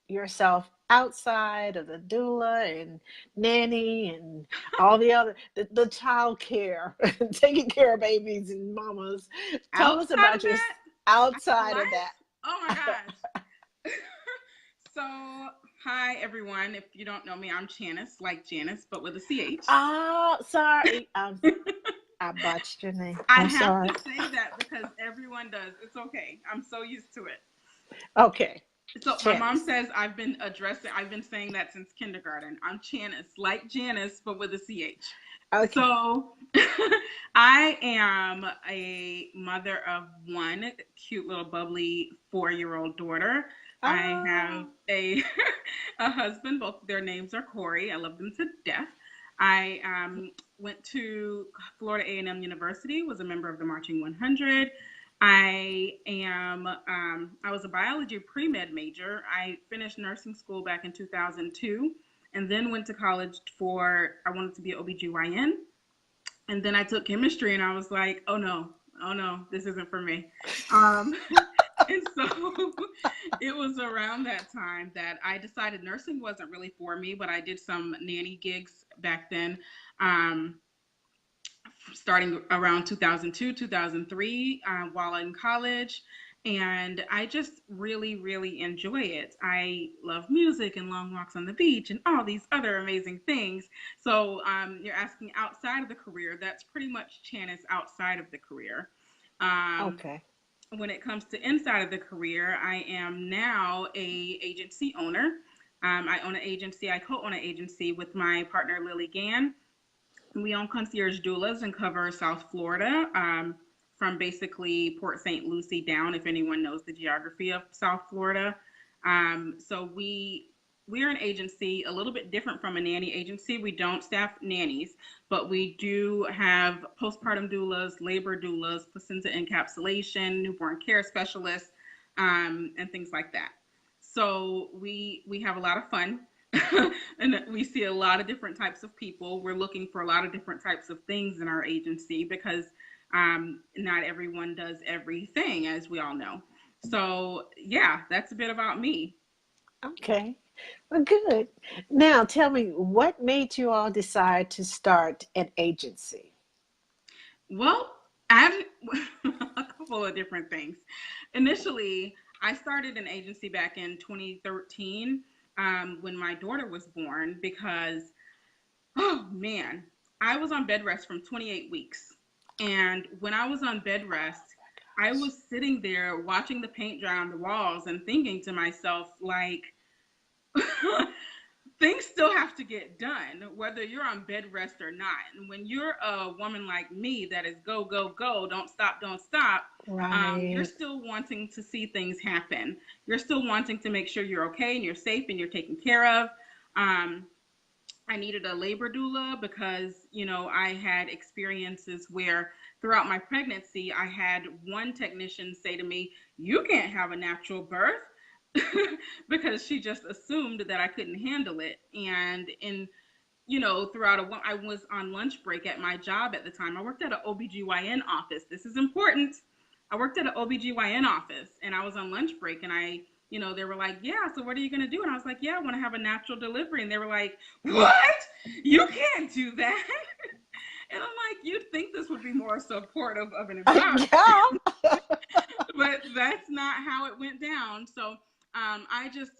yourself outside of the doula and nanny and all the other the child care, taking care of babies and mamas. Tell us outside about of your that. I have a outside of life. that. Oh my gosh. So, hi everyone. If you don't know me, I'm Janice, like Janice, but with a CH. Oh, sorry. I botched your name. I I'm have sorry. to say that because everyone does. It's okay. I'm so used to it. Okay. So my mom Janice. says I've been saying that since kindergarten. I'm Janice, like Janice, but with a CH. Okay. So I am a mother of one cute little bubbly 4-year-old daughter. I have Oh, a a husband. Both their names are Corey. I love them to death. I went to Florida A&M University. Was a member of the Marching 100. I was a biology pre-med major. I finished nursing school back in 2002 and then went to college I wanted to be an OBGYN. And then I took chemistry and I was like, oh no, this isn't for me. Um, and so it was around that time that I decided nursing wasn't really for me, but I did some nanny gigs back then. Um, Starting around 2002, 2003, while in college. And I just really enjoy it. I love music and long walks on the beach and all these other amazing things. So you're asking outside of the career, that's pretty much Janice outside of the career. Um, okay. when it comes to inside of the career, I am now a agency owner. I own an agency. I co-own an agency with my partner Lily Gann. We own Concierge Doulas and cover South Florida, from basically Port St. Lucie down, if anyone knows the geography of South Florida. So we're an agency a little bit different from a nanny agency. We don't staff nannies, but we do have postpartum doulas, labor doulas, placenta encapsulation, newborn care specialists, and things like that. So we have a lot of fun. And we see a lot of different types of people. We're looking for a lot of different types of things in our agency because not everyone does everything, as we all know. So, yeah, that's a bit about me. Okay. Well, good. Now, tell me, what made you all decide to start an agency? Well, I have a couple of different things. Initially, I started an agency back in 2013 when my daughter was born because, oh man, I was on bed rest from 28 weeks. And when I was on bed rest, I was sitting there watching the paint dry on the walls and thinking to myself, like, things still have to get done, whether you're on bed rest or not. And when you're a woman like me that is go, go, go, don't stop, you're Right. still wanting to see things happen. You're still wanting to make sure you're okay and you're safe and you're taken care of. Um, I needed a labor doula because, I had experiences where throughout my pregnancy, I had one technician say to me, "You can't have a natural birth." Because she just assumed that I couldn't handle it. And I was on lunch break at my job at the time. I worked at an OBGYN office. This is important. I worked at an OBGYN office and I was on lunch break and they were like, "Yeah, so what are you going to do?" And I was like, "Yeah, I want to have a natural delivery." And they were like, "What? You can't do that." And I'm like, "You'd think this would be more supportive of an environment." Yeah. But that's not how it went down. So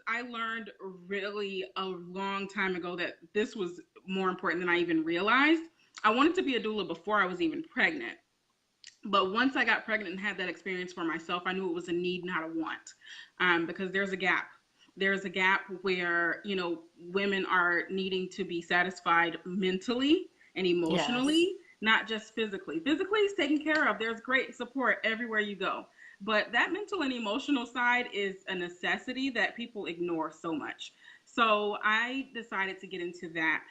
I learned really a long time ago that this was more important than I even realized. I wanted to be a doula before I was even pregnant. But once I got pregnant and had that experience for myself, I knew it was a need, not a want, because there's a gap. There's a gap where, women are needing to be satisfied mentally and Yes. emotionally, not just physically. Physically is taken care of. There's great support everywhere you go. But that mental and emotional side is a necessity that people ignore so much. So I decided to get into that.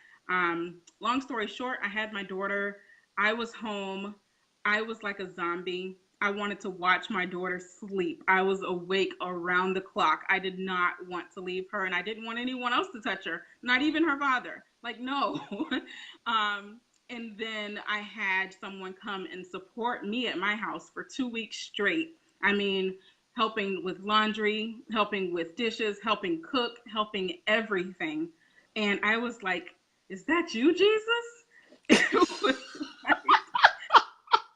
Long story short, I had my daughter. I was home. I was like a zombie. I wanted to watch my daughter sleep. I was awake around the clock. I did not want to leave her, and I didn't want anyone else to touch her, not even her father. Like, no. And then I had someone come and support me at my house for 2 weeks straight. I mean, helping with laundry, helping with dishes, helping cook, helping everything. And I was like, "Is that you, Jesus?" It was like,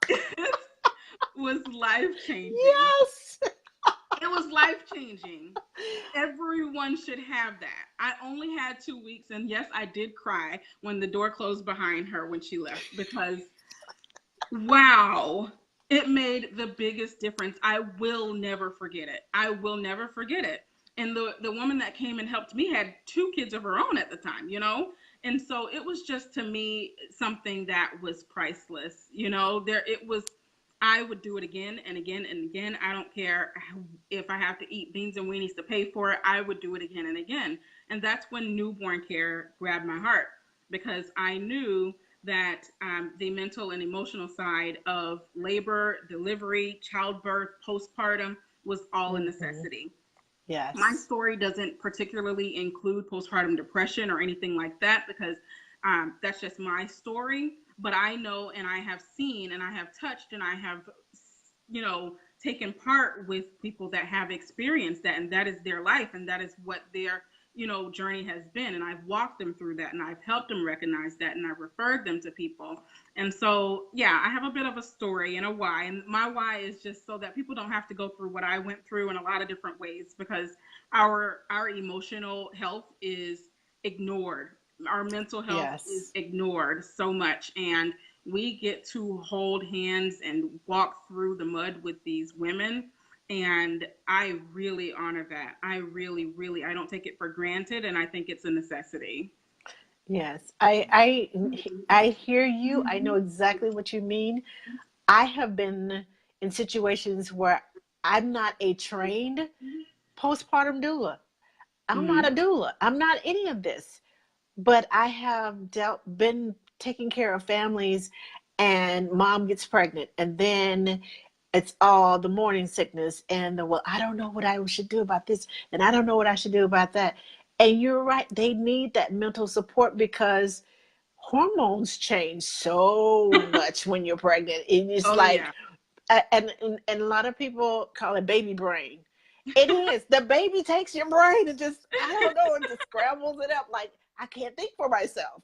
it was life changing. Yes. It was life changing. Everyone should have that. I only had 2 weeks, and yes, I did cry when the door closed behind her when she left because wow, it made the biggest difference. I will never forget it. I will never forget it. And the woman that came and helped me had 2 kids of her own at the time. And so it was just to me something that was priceless. There it was. I would do it again and again and again. I don't care if I have to eat beans and weenies to pay for it. I would do it again and again. And that's when newborn care grabbed my heart because I knew that the mental and emotional side of labor, delivery, childbirth, postpartum was all a Hmm. necessity. My Yes. story doesn't particularly include postpartum depression or anything like that because that's just my story. But I know and I have seen and I have touched and I have, taken part with people that have experienced that and that is their life and that is what their journey has been, and I've walked them through that and I've helped them recognize that and I've referred them to people. And so yeah, I have a bit of a story and a why, and my why is just so that people don't have to go through what I went through in a lot of different ways because our emotional health is ignored, our mental health is Yes. ignored so much, and we get to hold hands and walk through the mud with these women, and I really honor that. I really, really, I don't take it for granted, and I think it's a necessity. Yes. I hear you. I know exactly what you mean. I have been in situations where I'm not a trained postpartum doula. I'm not a Mm-hmm. doula. I'm not any of this. But I have been taking care of families, and mom gets pregnant, and then it's all the morning sickness and the, well, I don't know what I should do about this, and I don't know what I should do about that. And you're right, they need that mental support because hormones change so much when you're pregnant. And it's Oh like, yeah. and a lot of people call it baby brain. It is. The baby takes your brain and just, I don't know, it just scrambles it up. Like, I can't think for myself.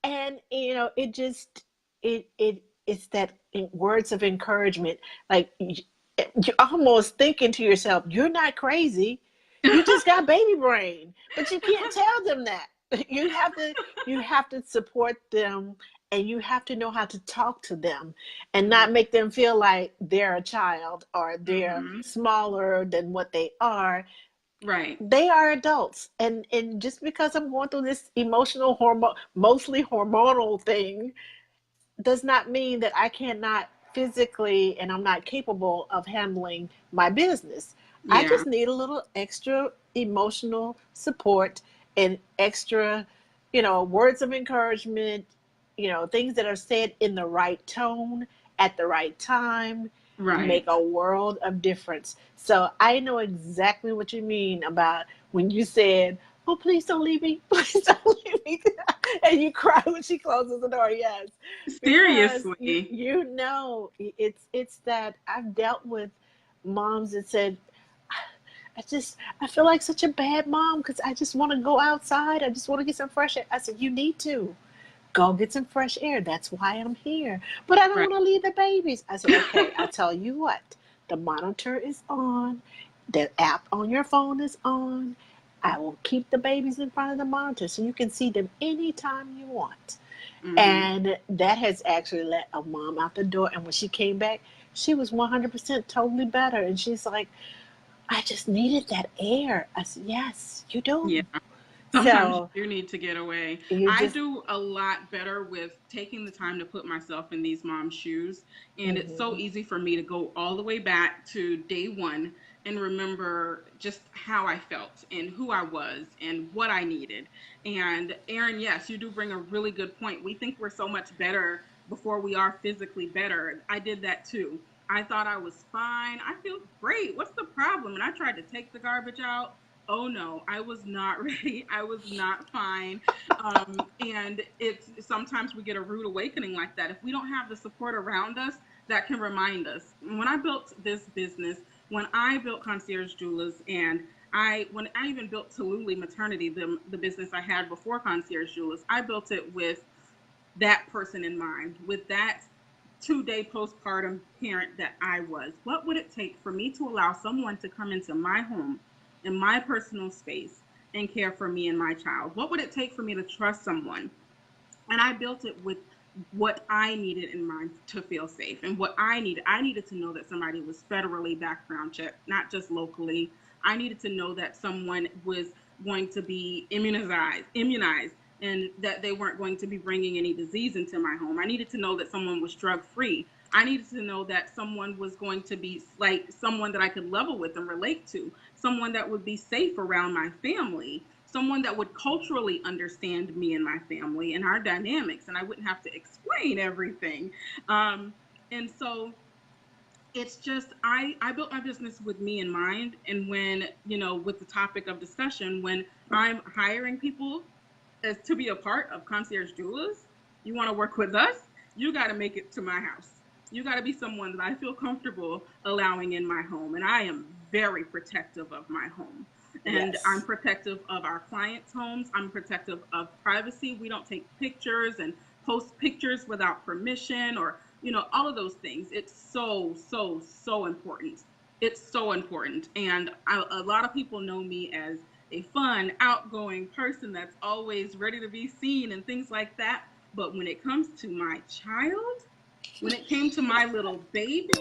And it just, it's that words of encouragement. Like, you're almost thinking to yourself, you're not crazy. You just got baby brain. But you can't tell them that. You have to support them, and you have to know how to talk to them and not make them feel like they're a child or they're Mm-hmm. smaller than what they are. Right. They are adults, and just because I'm going through this emotional hormone, mostly hormonal thing, does not mean that I cannot physically and I'm not capable of handling my business. I Yeah. just need a little extra emotional support and extra, words of encouragement, things that are said in the right tone at the right time make Right. a world of difference. So I know exactly what you mean about when you said, "Oh, please don't leave me. Please don't leave me." And you cry when she closes the door. Yes, because Seriously. it's that I've dealt with moms that said, I feel like such a bad mom because I just want to go outside. I just want to get some fresh air. I said, you need to go get some fresh air. That's why I'm here. But I don't Right. want to leave the babies. I said, okay, I tell you what, the monitor is on, the app on your phone is on. I will keep the babies in front of the monitor so you can see them anytime you want. Mm-hmm. And that has actually let a mom out the door. And when she came back, she was 100% totally better. And she's like, I just needed that air. I said, yes, you Yeah. do. Sometimes So you need to get away. you I just, do a lot better with taking the time to put myself in these moms' shoes. And it's so mm-hmm, easy for me to go all the way back to day one and remember just how I felt and who I was and what I needed. And Erin, yes, you do bring a really good point. We think we're so much better before we are physically better. I did that too. I thought I was fine. I feel great. What's the problem? And I tried to take the garbage out. Oh no, I was not ready. I was not fine. And it's sometimes we get a rude awakening like that. If we don't have the support around us that can remind us. When I built this business, when I built Concierge Jewelers, and when I even built Tallulah Maternity, the business I had before Concierge Jewelers, I built it with that person in mind, with that 2 day postpartum parent that I was. What would it take for me to allow someone to come into my home, in my personal space, and care for me and my child? What would it take for me to trust someone? And I built it with what I needed in mind to feel safe, and what I needed to know that somebody was federally background checked, not just locally. I needed to know that someone was going to be immunized, and that they weren't going to be bringing any disease into my home. I needed to know that someone was drug free. I needed to know that someone was going to be like someone that I could level with and relate to, someone that would be safe around my family, someone that would culturally understand me and my family and our dynamics, and I wouldn't have to explain everything. Um, and so it's just I built my business with me in mind. And when, with the topic of discussion, when I'm hiring people as to be a part of Concierge Jewelers, you want to work with us, you got to make it to my house. You got to be someone that I feel comfortable allowing in my home. And I am very protective of my home. And I'm yes. protective of our clients' homes. I'm protective of privacy. We don't take pictures and post pictures without permission, or, all of those things. It's so, so, so important. It's so important. And a lot of people know me as a fun, outgoing person that's always ready to be seen and things like that. But when it comes to my child, when it came to my little baby,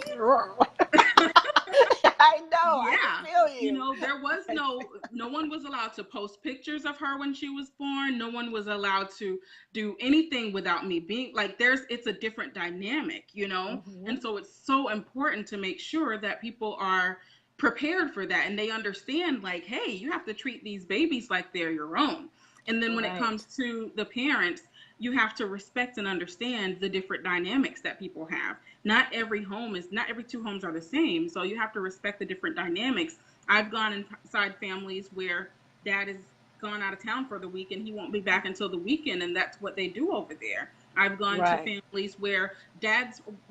I know. I can yeah, feel you. there was no one was allowed to post pictures of her when she was born. No one was allowed to do anything without me being like, it's a different dynamic. Hmm. And so it's so important to make sure that people are prepared for that, and they understand, like, hey, you have to treat these babies like they're your own. And then when it Right. comes to the parents, you have to respect and understand the different dynamics that people have. Not every two homes are the same. So you have to respect the different dynamics. I've gone inside families where dad is gone out of town for the week and he won't be back until the weekend, and that's what they do over there. I've gone to Right. families where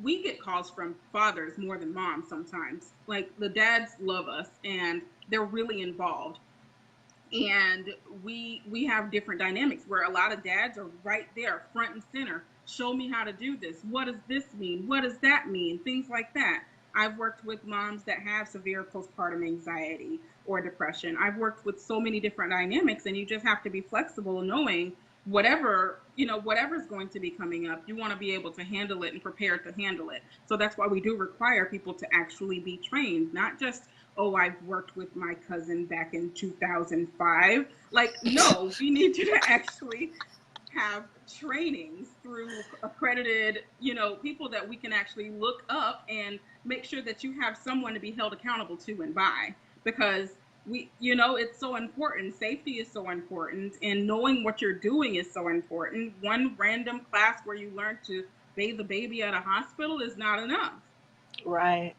we get calls from fathers more than moms sometimes. Like the dads love us and they're really involved. And we have different dynamics where a lot of dads are right there front and center. Show me how to do this. What does this mean? What does that mean? Things like that. I've worked with moms that have severe postpartum anxiety or depression. I've worked with so many different dynamics, and you just have to be flexible, knowing whatever's going to be coming up, you want to be able to handle it and prepare to handle it. So that's why we do require people to actually be trained, not just, oh, I've worked with my cousin back in 2005. Like, no, we need you to actually have trainings through accredited, people that we can actually look up and make sure that you have someone to be held accountable to and by. Because it's so important. Safety is so important, and knowing what you're doing is so important. One random class where you learn to bathe the baby at a hospital is not enough. Right.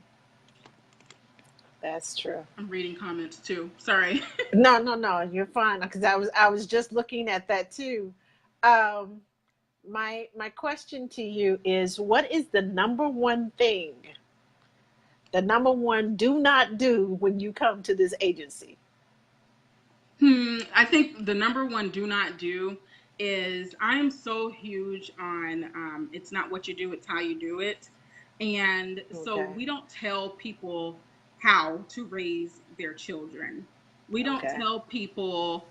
That's true. I'm reading comments too. Sorry. No, no, no, you're fine. Because I was just looking at that too. Um, my question to you is, what is the number one thing, the number one do not do when you come to this agency? I think the number one do not do is, I am so huge on it's not what you do, it's how you do it. And so Okay. we don't tell people how to raise their children. We don't Okay. tell people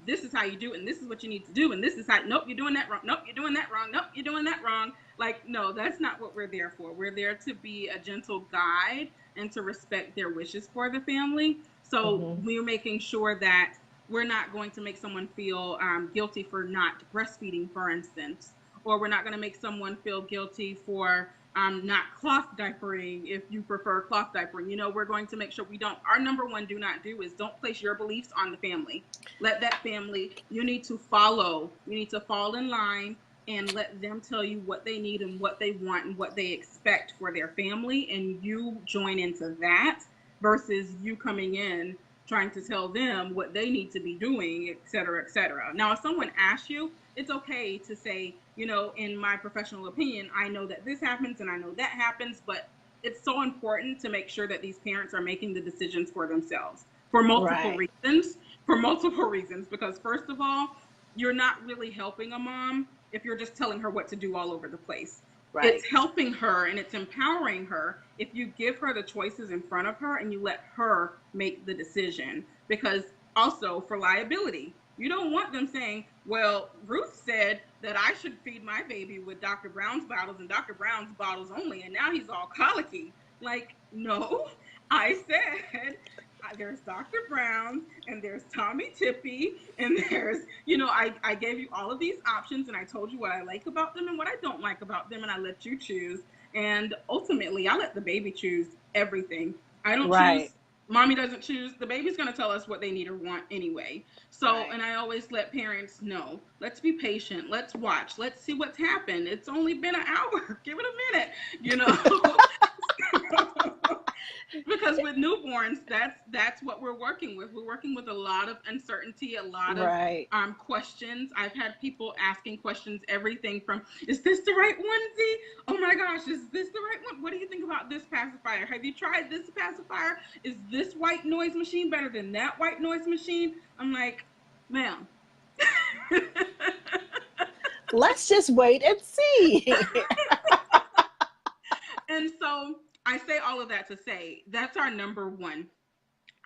this is how you do it, and this is what you need to do, and this is how, nope, you're doing that wrong, nope, you're doing that wrong, nope, you're doing that wrong. Like, no, that's not what we're there for. We're there to be a gentle guide and to respect their wishes for the family. So Hmm. we're making sure that we're not going to make someone feel guilty for not breastfeeding, for instance, or we're not going to make someone feel guilty for not cloth diapering if you prefer cloth diapering. We're going to make sure we don't. Our number one do not do is, don't place your beliefs on the family. Let that family, you need to fall in line and let them tell you what they need and what they want and what they expect for their family, and you join into that versus you coming in trying to tell them what they need to be doing, et cetera, et cetera. Now, if someone asks you, it's okay to say, in my professional opinion, I know that this happens and I know that happens, but it's so important to make sure that these parents are making the decisions for themselves for multiple Right. reasons. For multiple reasons, because first of all, you're not really helping a mom if you're just telling her what to do all over the place. Right. It's helping her and it's empowering her if you give her the choices in front of her and you let her make the decision. Because also, for liability, you don't want them saying, well, Ruth said that I should feed my baby with Dr. Brown's bottles and Dr. Brown's bottles only, and now he's all colicky. Like, no, I said there's Dr. Brown and there's Tommy Tippy and there's, I gave you all of these options and I told you what I like about them and what I don't like about them, and I let you choose. And ultimately, I let the baby choose everything. I don't Right. choose. Mommy doesn't choose. The baby's going to tell us what they need or want anyway. So, Right. and I always let parents know, let's be patient. Let's watch. Let's see what's happened. It's only been an hour. Give it a minute, because with newborns, that's what we're working with. We're working with a lot of uncertainty, a lot of Right. questions. I've had people asking questions, everything from, is this the right onesie? Oh my gosh, is this the right one? What do you think about this pacifier? Have you tried this pacifier? Is this white noise machine better than that white noise machine? I'm like, ma'am. Let's just wait and see. And so I say all of that to say that's our number one.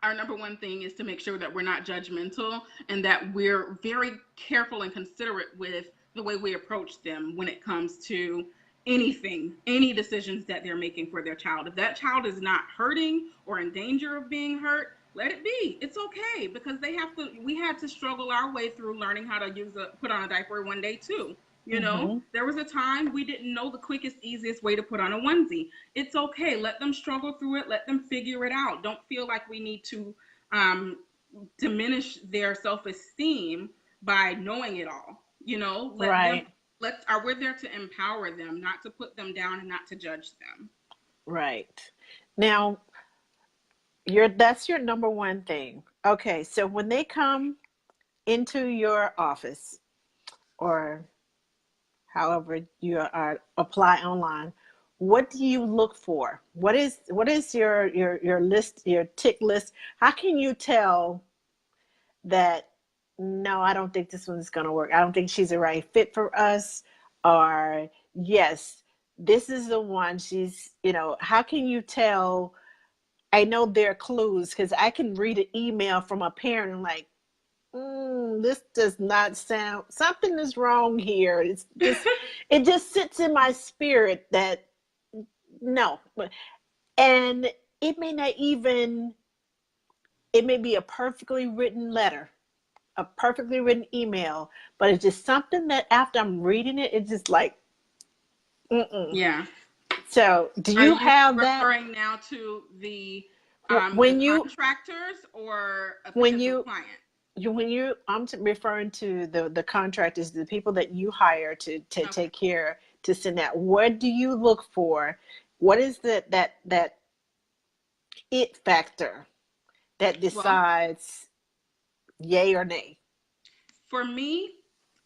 Our number one thing is to make sure that we're not judgmental and that we're very careful and considerate with the way we approach them when it comes to anything, any decisions that they're making for their child. If that child is not hurting or in danger of being hurt, let it be. It's okay, because we had to struggle our way through learning how to put on a diaper one day too. Hmm. There was a time we didn't know the quickest, easiest way to put on a onesie. It's okay. Let them struggle through it. Let them figure it out. Don't feel like we need to diminish their self-esteem by knowing it all. Let them, Right. we're there to empower them, not to put them down and not to judge them. Right. Now, that's your number one thing. Okay, so when they come into your office or however you are apply online, what do you look for? What is your list, your tick list? How can you tell that no, I don't think this one's going to work. I don't think she's the right fit for us, or yes, this is the one. How can you tell? I know there are clues because I can read an email from a parent and like, this does not sound, something is wrong here. It just sits in my spirit that no, and it may not even, it may be a perfectly written letter, a perfectly written email, but it's just something that after I'm reading it, it's just like, mm-mm. Yeah. So, do Are you you have that referring now to the when you contractors or a when potential you client? I'm referring to the contractors, the people that you hire to Okay. take care to send out. What do you look for? What is that it factor that Well, decides yay or nay? for me,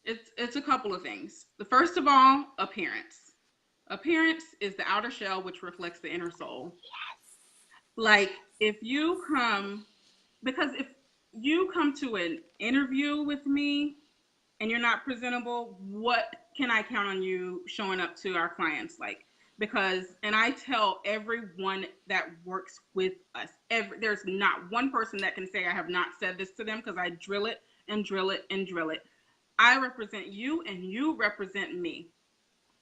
it's a couple of things. The first of all, appearance. Appearance is the outer shell which reflects the inner soul. Like if you come because if you come to an interview with me and you're not presentable, what can I count on you showing up to our clients like? Because, and I tell everyone that works with us, there's not one person that can say I have not said this to them because I drill it and drill it and drill it. I represent you and you represent me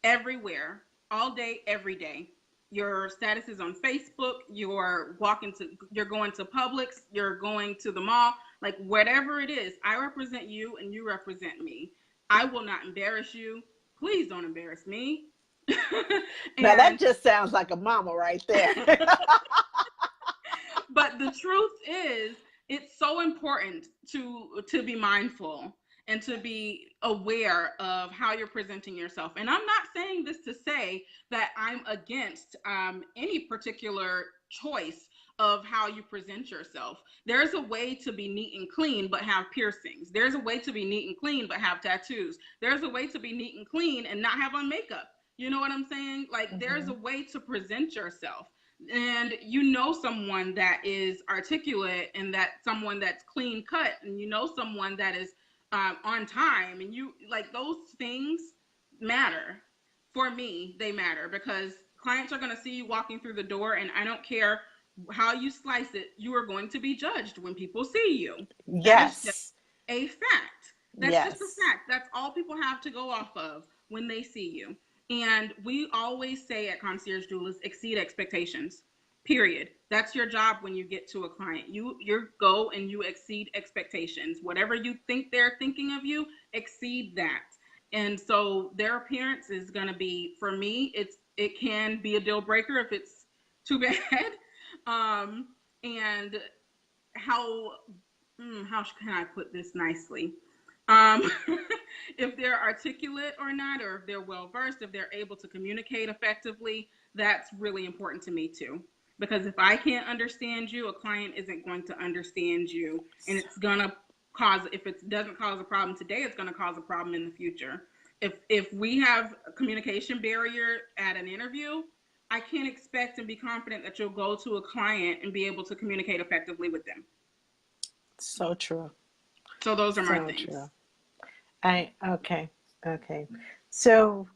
everywhere, all day, every day. Your status is on Facebook, you're going to Publix, you're going to the mall, like whatever it is, I represent you and you represent me. I will not embarrass you. Please don't embarrass me. Now that and just sounds like a mama right there. but the truth is, it's so important to be mindful and to be aware of how you're presenting yourself. And I'm not saying this to say that I'm against any particular choice of how you present yourself. There's a way to be neat and clean but have piercings. There's a way to be neat and clean but have tattoos. There's a way to be neat and clean and not have on makeup. You know what I'm saying? Like there's a way to present yourself, and someone that is articulate and that someone that's clean cut, and someone that is on time, and you like those things matter. For me, they matter because clients are going to see you walking through the door, and I don't care how you slice it, you are going to be judged when people see you. That is just Yes. a fact. That's just a Yes. fact. That's all people have to go off of when they see you. And we always say at Concierge Doulas, exceed expectations. Period. That's your job when you get to a client. You go and you exceed expectations. Whatever you think they're thinking of you, exceed that. And so their appearance is going to be, for me, it can be a deal breaker if it's too bad. And how how can I put this nicely? Um, if they're articulate or not, or if they're well versed, if they're able to communicate effectively, that's really important to me too. Because if I can't understand you, a client isn't going to understand you, and it's gonna if it doesn't cause a problem today, it's gonna cause a problem in the future. If we have a communication barrier at an interview, I can't expect and be confident that you'll go to a client and be able to communicate effectively with them. So true. So those are my So true. things. Okay. So,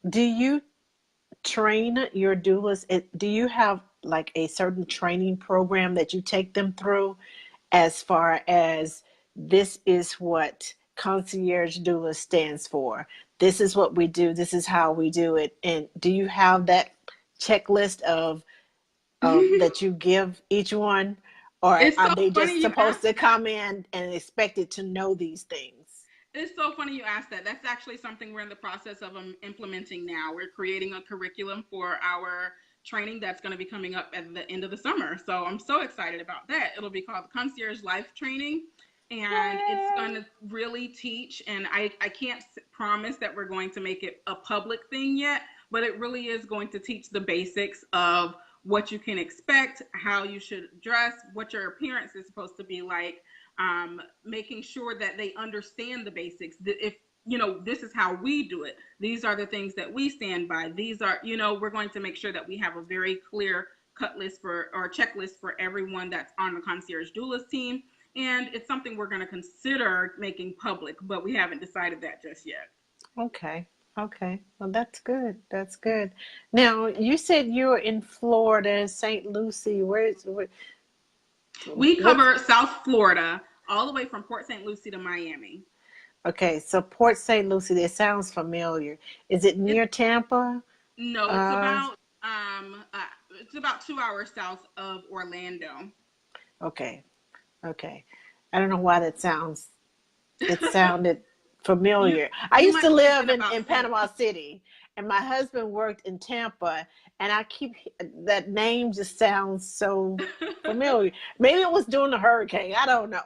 do you train your doulas? Do you have like a certain training program that you take them through as far as this is what concierge doula stands for? This is what we do. This is how we do it. And do you have that checklist of that you give each one, or It's are so they funny just you supposed asked to that. come in and expected to know these things? It's so funny you asked that. That's actually something we're in the process of implementing now. We're creating a curriculum for our training that's going to be coming up at the end of the summer. So I'm so excited about that. It'll be called the Concierge Life Training. and it's going to really teach. And I can't promise that we're going to make it a public thing yet, but it really is going to teach the basics of what you can expect, how you should dress, what your appearance is supposed to be like, making sure that they understand the basics. If this is how we do it. These are the things that we stand by. These are, we're going to make sure that we have a very clear cut list or checklist for everyone that's on the concierge doulas team. And it's something we're going to consider making public, but we haven't decided that just yet. Okay. Okay. Well, that's good. That's good. Now, you said you were in Florida, St. Lucie. We What's, cover South Florida, all the way from Port St. Lucie to Miami. okay, so Port St. Lucie, that sounds familiar. Is it It's near Tampa? no, Uh, it's about 2 hours south of Orlando. okay. Okay. I don't know why it sounded you familiar. I you used might to be live thinking in about St. Panama City, and my husband worked in Tampa, and that name just sounds so familiar. Maybe it was during the hurricane. I don't know.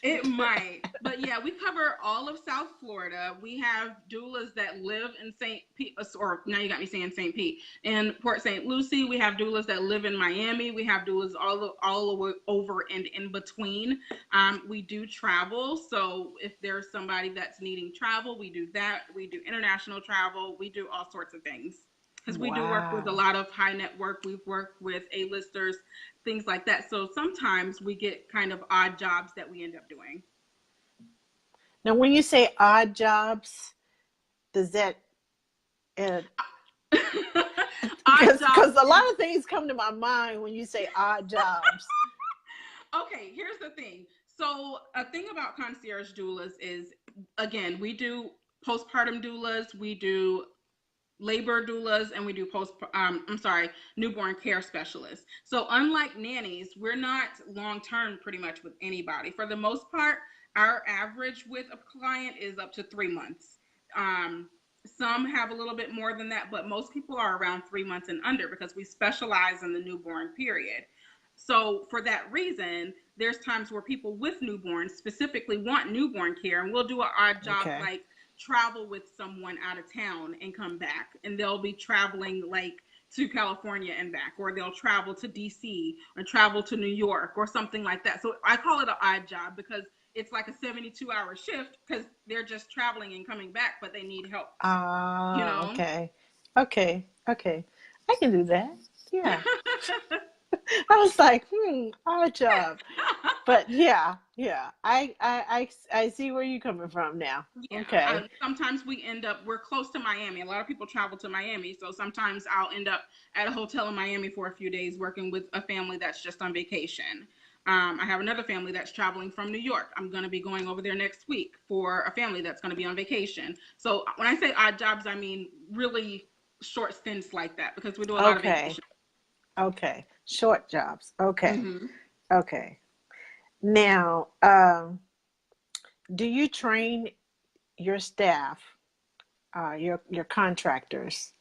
It might, but yeah, we cover all of South Florida. We have doulas that live in St. Pete, or now you got me saying St. Pete, in Port St. Lucie. We have doulas that live in Miami. We have doulas all the way over and in between. We do travel, so if there's somebody that's needing travel, we do that. We do international travel. We do all sorts of things. Because we do work with a Wow. lot of high net worth. We've worked with A-listers, things like that. So sometimes we get kind of odd jobs that we end up doing. Now, when you say odd jobs, does that uh, Odd because jobs a lot is of things come to my mind when you say odd jobs. okay. Here's the thing. So a thing about concierge doulas is, again, we do postpartum doulas, we do labor doulas, and we do newborn care specialists. So unlike nannies, we're not long term pretty much with anybody. For the most part, our average with a client is up to 3 months. um, some have a little bit more than that, but most people are around 3 months and under because we specialize in the newborn period. So for that reason, there's times where people with newborns specifically want newborn care, and we'll do an odd job Okay. like travel with someone out of town and come back, and they'll be traveling like to California and back, or they'll travel to DC or travel to New York or something like that. So I call it an odd job because it's like a 72-hour shift because they're just traveling and coming back, but they need help, you Ah, know? okay. Okay. Okay. I can do that. Yeah. I was like, odd job. But yeah, yeah. I see where you're coming from now. Yeah, Okay. sometimes we're close to Miami. A lot of people travel to Miami. So sometimes I'll end up at a hotel in Miami for a few days working with a family that's just on vacation. I have another family that's traveling from New York. I'm going to be going over there next week for a family that's going to be on vacation. So when I say odd jobs, I mean really short stints like that because we do a lot of Okay. vacation. Okay. Short jobs. Okay. Hmm. Okay. Now, do you train your staff, your contractors?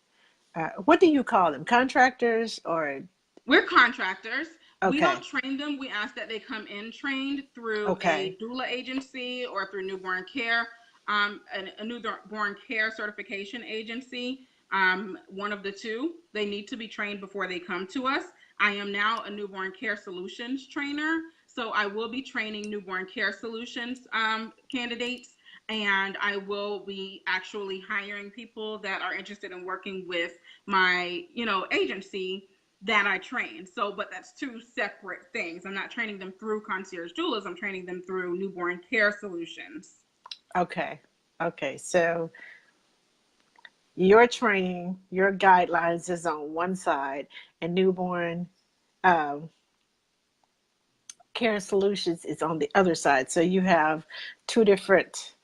What do you call them? Contractors or We're contractors. We don't okay. train them. We ask that they come in trained through Okay. a doula agency or through newborn care, a newborn care certification agency. One of the two. They need to be trained before they come to us. I am now a newborn care solutions trainer, so I will be training newborn care solutions candidates, and I will be actually hiring people that are interested in working with my, agency that I train. So, but that's two separate things. I'm not training them through concierge doulas. I'm training them through newborn care solutions. Okay. Okay. So your training, your guidelines is on one side, and newborn um, care solutions is on the other side. So you have two different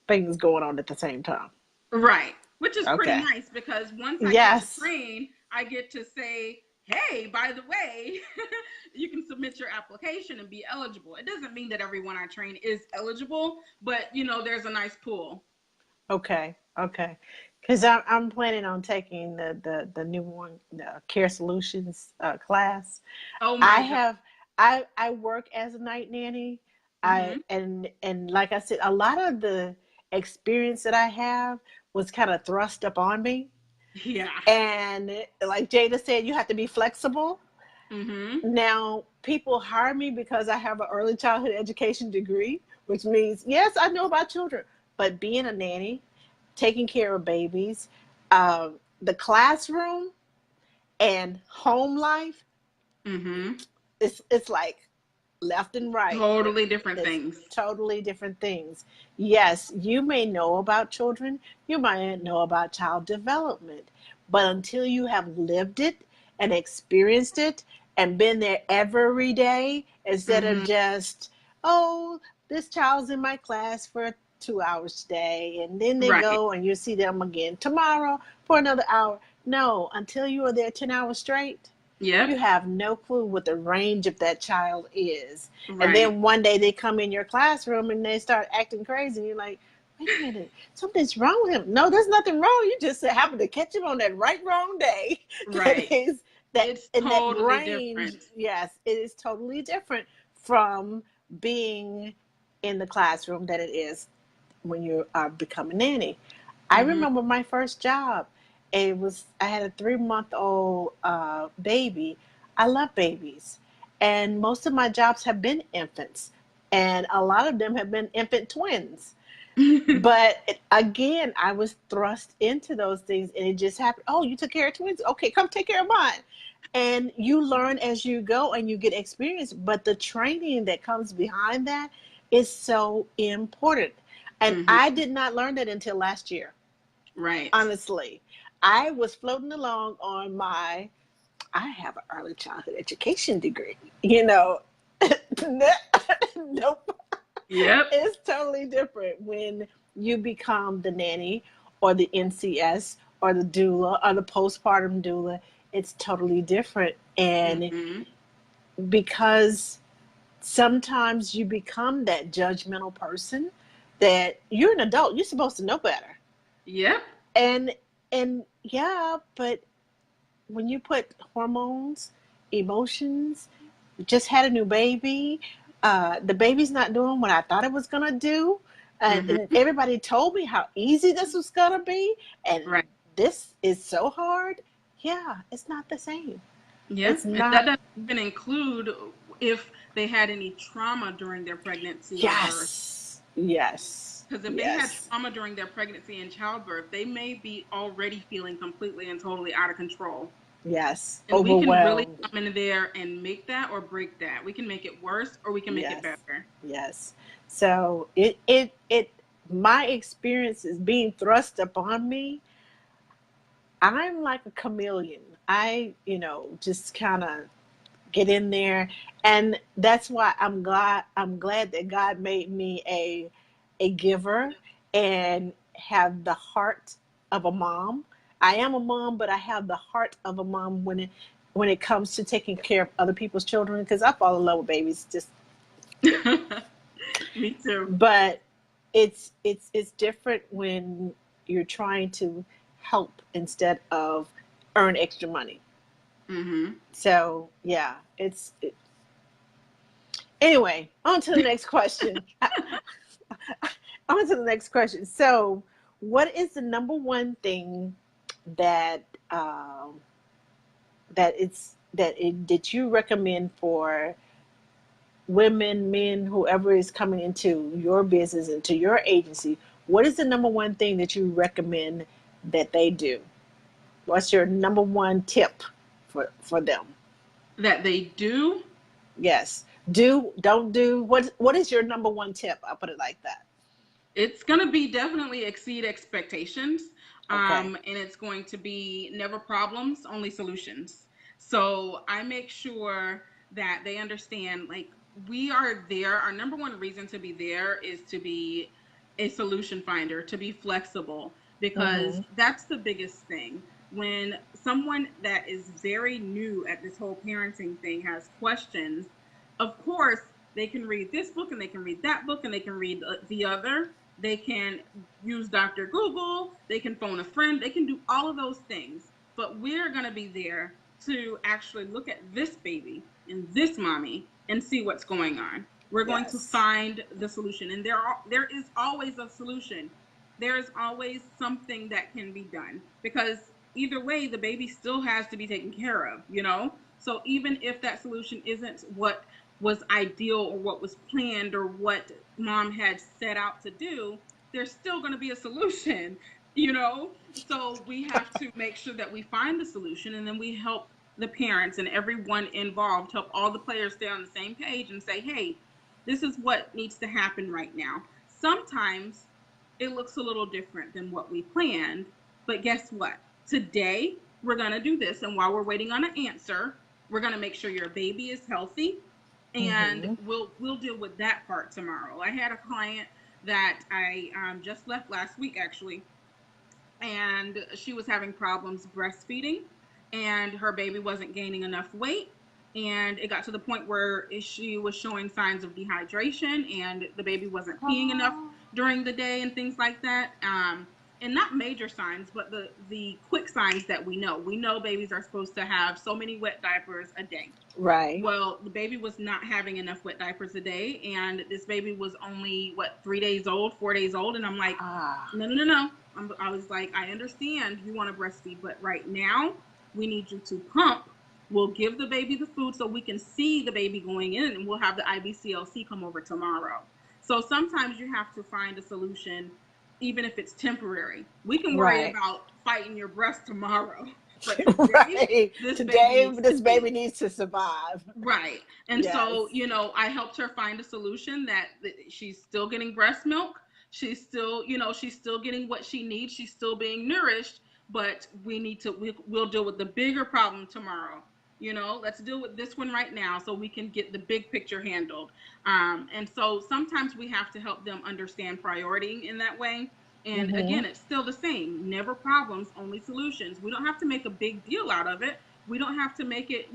things going on at the same time. Right. Which is pretty Okay. nice because once I get to Yes. train, I get to say, hey, by the way, you can submit your application and be eligible. It doesn't mean that everyone I train is eligible, but there's a nice pool. Okay. Okay. Because I'm planning on taking the newborn care solutions class. Oh I my God. have I work as a night nanny, I and like I said, a lot of the experience that I have was kind of thrust upon me. Yeah. And like Jada said, you have to be flexible. Mm-hmm. Now, people hire me because I have an early childhood education degree, which means, yes, I know about children, but being a nanny, taking care of babies, the classroom and home life, Mm-hmm. it's like left and right. Totally different It's things. totally different things. Yes, you may know about children, you might know about child development, but until you have lived it and experienced it and been there every day, instead of Mm-hmm. just, oh, this child's in my class for 2 hours today, and then they Right. go and you see them again tomorrow for another hour. No, until you are there 10 hours straight, you Yep. have no clue what the range of that child is. And Right. then one day they come in your classroom and they start acting crazy. And you're like, wait a minute, something's wrong with him. No, there's nothing wrong. You just happen to catch him on that right wrong day. That Right. is that It's in that totally range. different. Yes, it is totally different from being in the classroom that it is when you are becoming a nanny. I Mm-hmm. remember my first job. I had a 3 month old baby. I love babies, and most of my jobs have been infants, and a lot of them have been infant twins. But again, I was thrust into those things, and it just happened. Oh, you took care of twins? Okay, come take care of mine. And you learn as you go, and you get experience. But the training that comes behind that is so important. And Mm-hmm. I did not learn that until last year. Right. Honestly, I was floating along on my. I have an early childhood education degree. Nope. Yep. It's totally different when you become the nanny or the NCS or the doula or the postpartum doula. It's totally different. And Mm-hmm. because sometimes you become that judgmental person that you're an adult, you're supposed to know better. Yep. And yeah, but when you put hormones, emotions, just had a new baby. The baby's not doing what I thought it was gonna do, and Mm-hmm. everybody told me how easy this was gonna be, and Right. this is so hard. Yeah, it's not the same. Yeah. It's And that not. doesn't even include if they had any trauma during their pregnancy or birth. Yes, yes, Because if they had yes, trauma during their pregnancy and childbirth, they may be already feeling completely and totally out of control. yes. And we can really Overwhelmed. come in there and make that or break that. We can make it worse or we can make it Yes, better. yes. So it. My experience is being thrust upon me. I'm like a chameleon. Just kind of get in there, and that's why I'm glad that God made me a giver and have the heart of a mom. I am a mom, but I have the heart of a mom when it comes to taking care of other people's children, because I fall in love with babies. Just Me too. but it's different when you're trying to help instead of earn extra money. Mm-hmm. So yeah, anyway, on to the next question. On to the next question. So, what is the number one thing that that you recommend for women, men, whoever is coming into your business, into your agency? What is the number one thing that you recommend that they do? What's your number one tip for them? That they do. Yes, do, don't do. What is your number one tip? I'll put it like that. It's going to be definitely exceed expectations. Okay. And it's going to be never problems, only solutions. So I make sure that they understand, like, we are there. Our number one reason to be there is to be a solution finder, to be flexible, because Mm-hmm. that's the biggest thing. When someone that is very new at this whole parenting thing has questions, of course, they can read this book and they can read that book and they can read the other. They can use Dr. Google. They can phone a friend. They can do all of those things. But we're going to be there to actually look at this baby and this mommy and see what's going on. We're going to Yes. find the solution. And there is always a solution. There is always something that can be done, because either way, the baby still has to be taken care of, you know? So even if that solution isn't what was ideal or what was planned or what mom had set out to do, there's still going to be a solution, you know? So we have to make sure that we find the solution, and then we help the parents and everyone involved, help all the players stay on the same page and say, hey, this is what needs to happen right now. Sometimes it looks a little different than what we planned, but guess what? Today we're going to do this, and while we're waiting on an answer, we're going to make sure your baby is healthy, and Mm-hmm. we'll deal with that part tomorrow. I had a client that I just left last week, actually, and she was having problems breastfeeding, and her baby wasn't gaining enough weight, and it got to the point where she was showing signs of dehydration, and the baby wasn't peeing enough Oh. during the day and things like that. And not major signs, but the quick signs that we know babies are supposed to have so many wet diapers a day. Right. Well, the baby was not having enough wet diapers a day, and this baby was only, what, 3 days old, 4 days old, and I'm like, Ah. no, no, no, no. I was like, I understand you want to breastfeed, but right now we need you to pump. We'll give the baby the food so we can see the baby going in, and we'll have the IBCLC come over tomorrow. So sometimes you have to find a solution, even if it's temporary. We can worry Right. about fighting your breast tomorrow, but today Right. this baby Today, needs to this baby eat. needs to survive. Right. And Yes. so, I helped her find a solution that she's still getting breast milk. She's still, she's still getting what she needs. She's still being nourished, but we'll deal with the bigger problem tomorrow. Let's deal with this one right now so we can get the big picture handled. And so sometimes we have to help them understand priority in that way. And Mm-hmm. again, it's still the same, never problems, only solutions. We don't have to make a big deal out of it. We don't have to make it,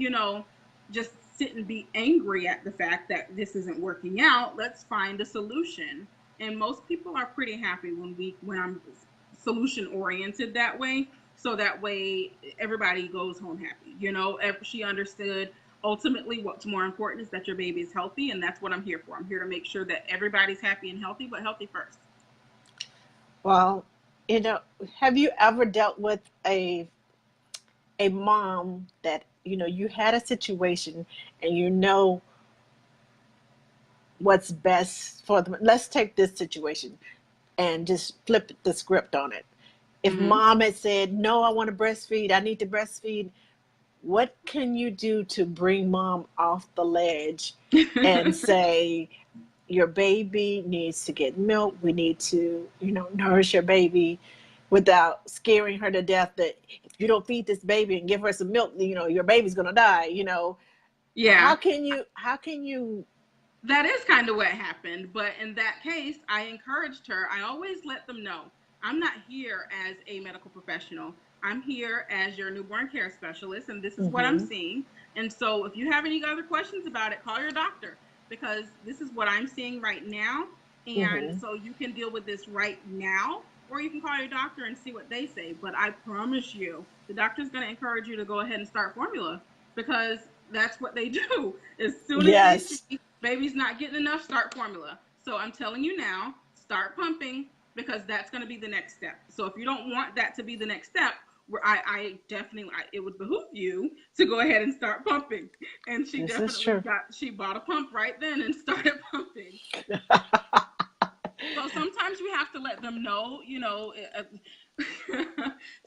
just sit and be angry at the fact that this isn't working out. Let's find a solution. And most people are pretty happy when I'm solution oriented that way. So that way everybody goes home happy. She understood ultimately what's more important is that your baby is healthy, and that's what I'm here for. I'm here to make sure that everybody's happy and healthy, but healthy first. Well, you know, have you ever dealt with a mom that you had a situation and what's best for them? Let's take this situation and just flip the script on it. If Mm-hmm. mom had said, "No, I want to breastfeed. I need to breastfeed," what can you do to bring mom off the ledge and say, your baby needs to get milk. We need to, nourish your baby without scaring her to death that if you don't feed this baby and give her some milk, your baby's going to die, Yeah. how can you, That is kind of what happened, but in that case, I encouraged her. I always let them know I'm not here as a medical professional. I'm here as your newborn care specialist, and this is what I'm mm-hmm, seeing. And so, if you have any other questions about it, call your doctor, because this is what I'm seeing right now. And mm-hmm. so, you can deal with this right now, or you can call your doctor and see what they say. But I promise you, the doctor's going to encourage you to go ahead and start formula, because that's what they do. As soon as they Yes, see baby's not getting enough, start formula. So I'm telling you now, start pumping, because that's going to be the next step. So if you don't want that to be the next step, where I definitely, it would behoove you to go ahead and start pumping. And this is true. she bought a pump right then and started pumping. So sometimes we have to let them know,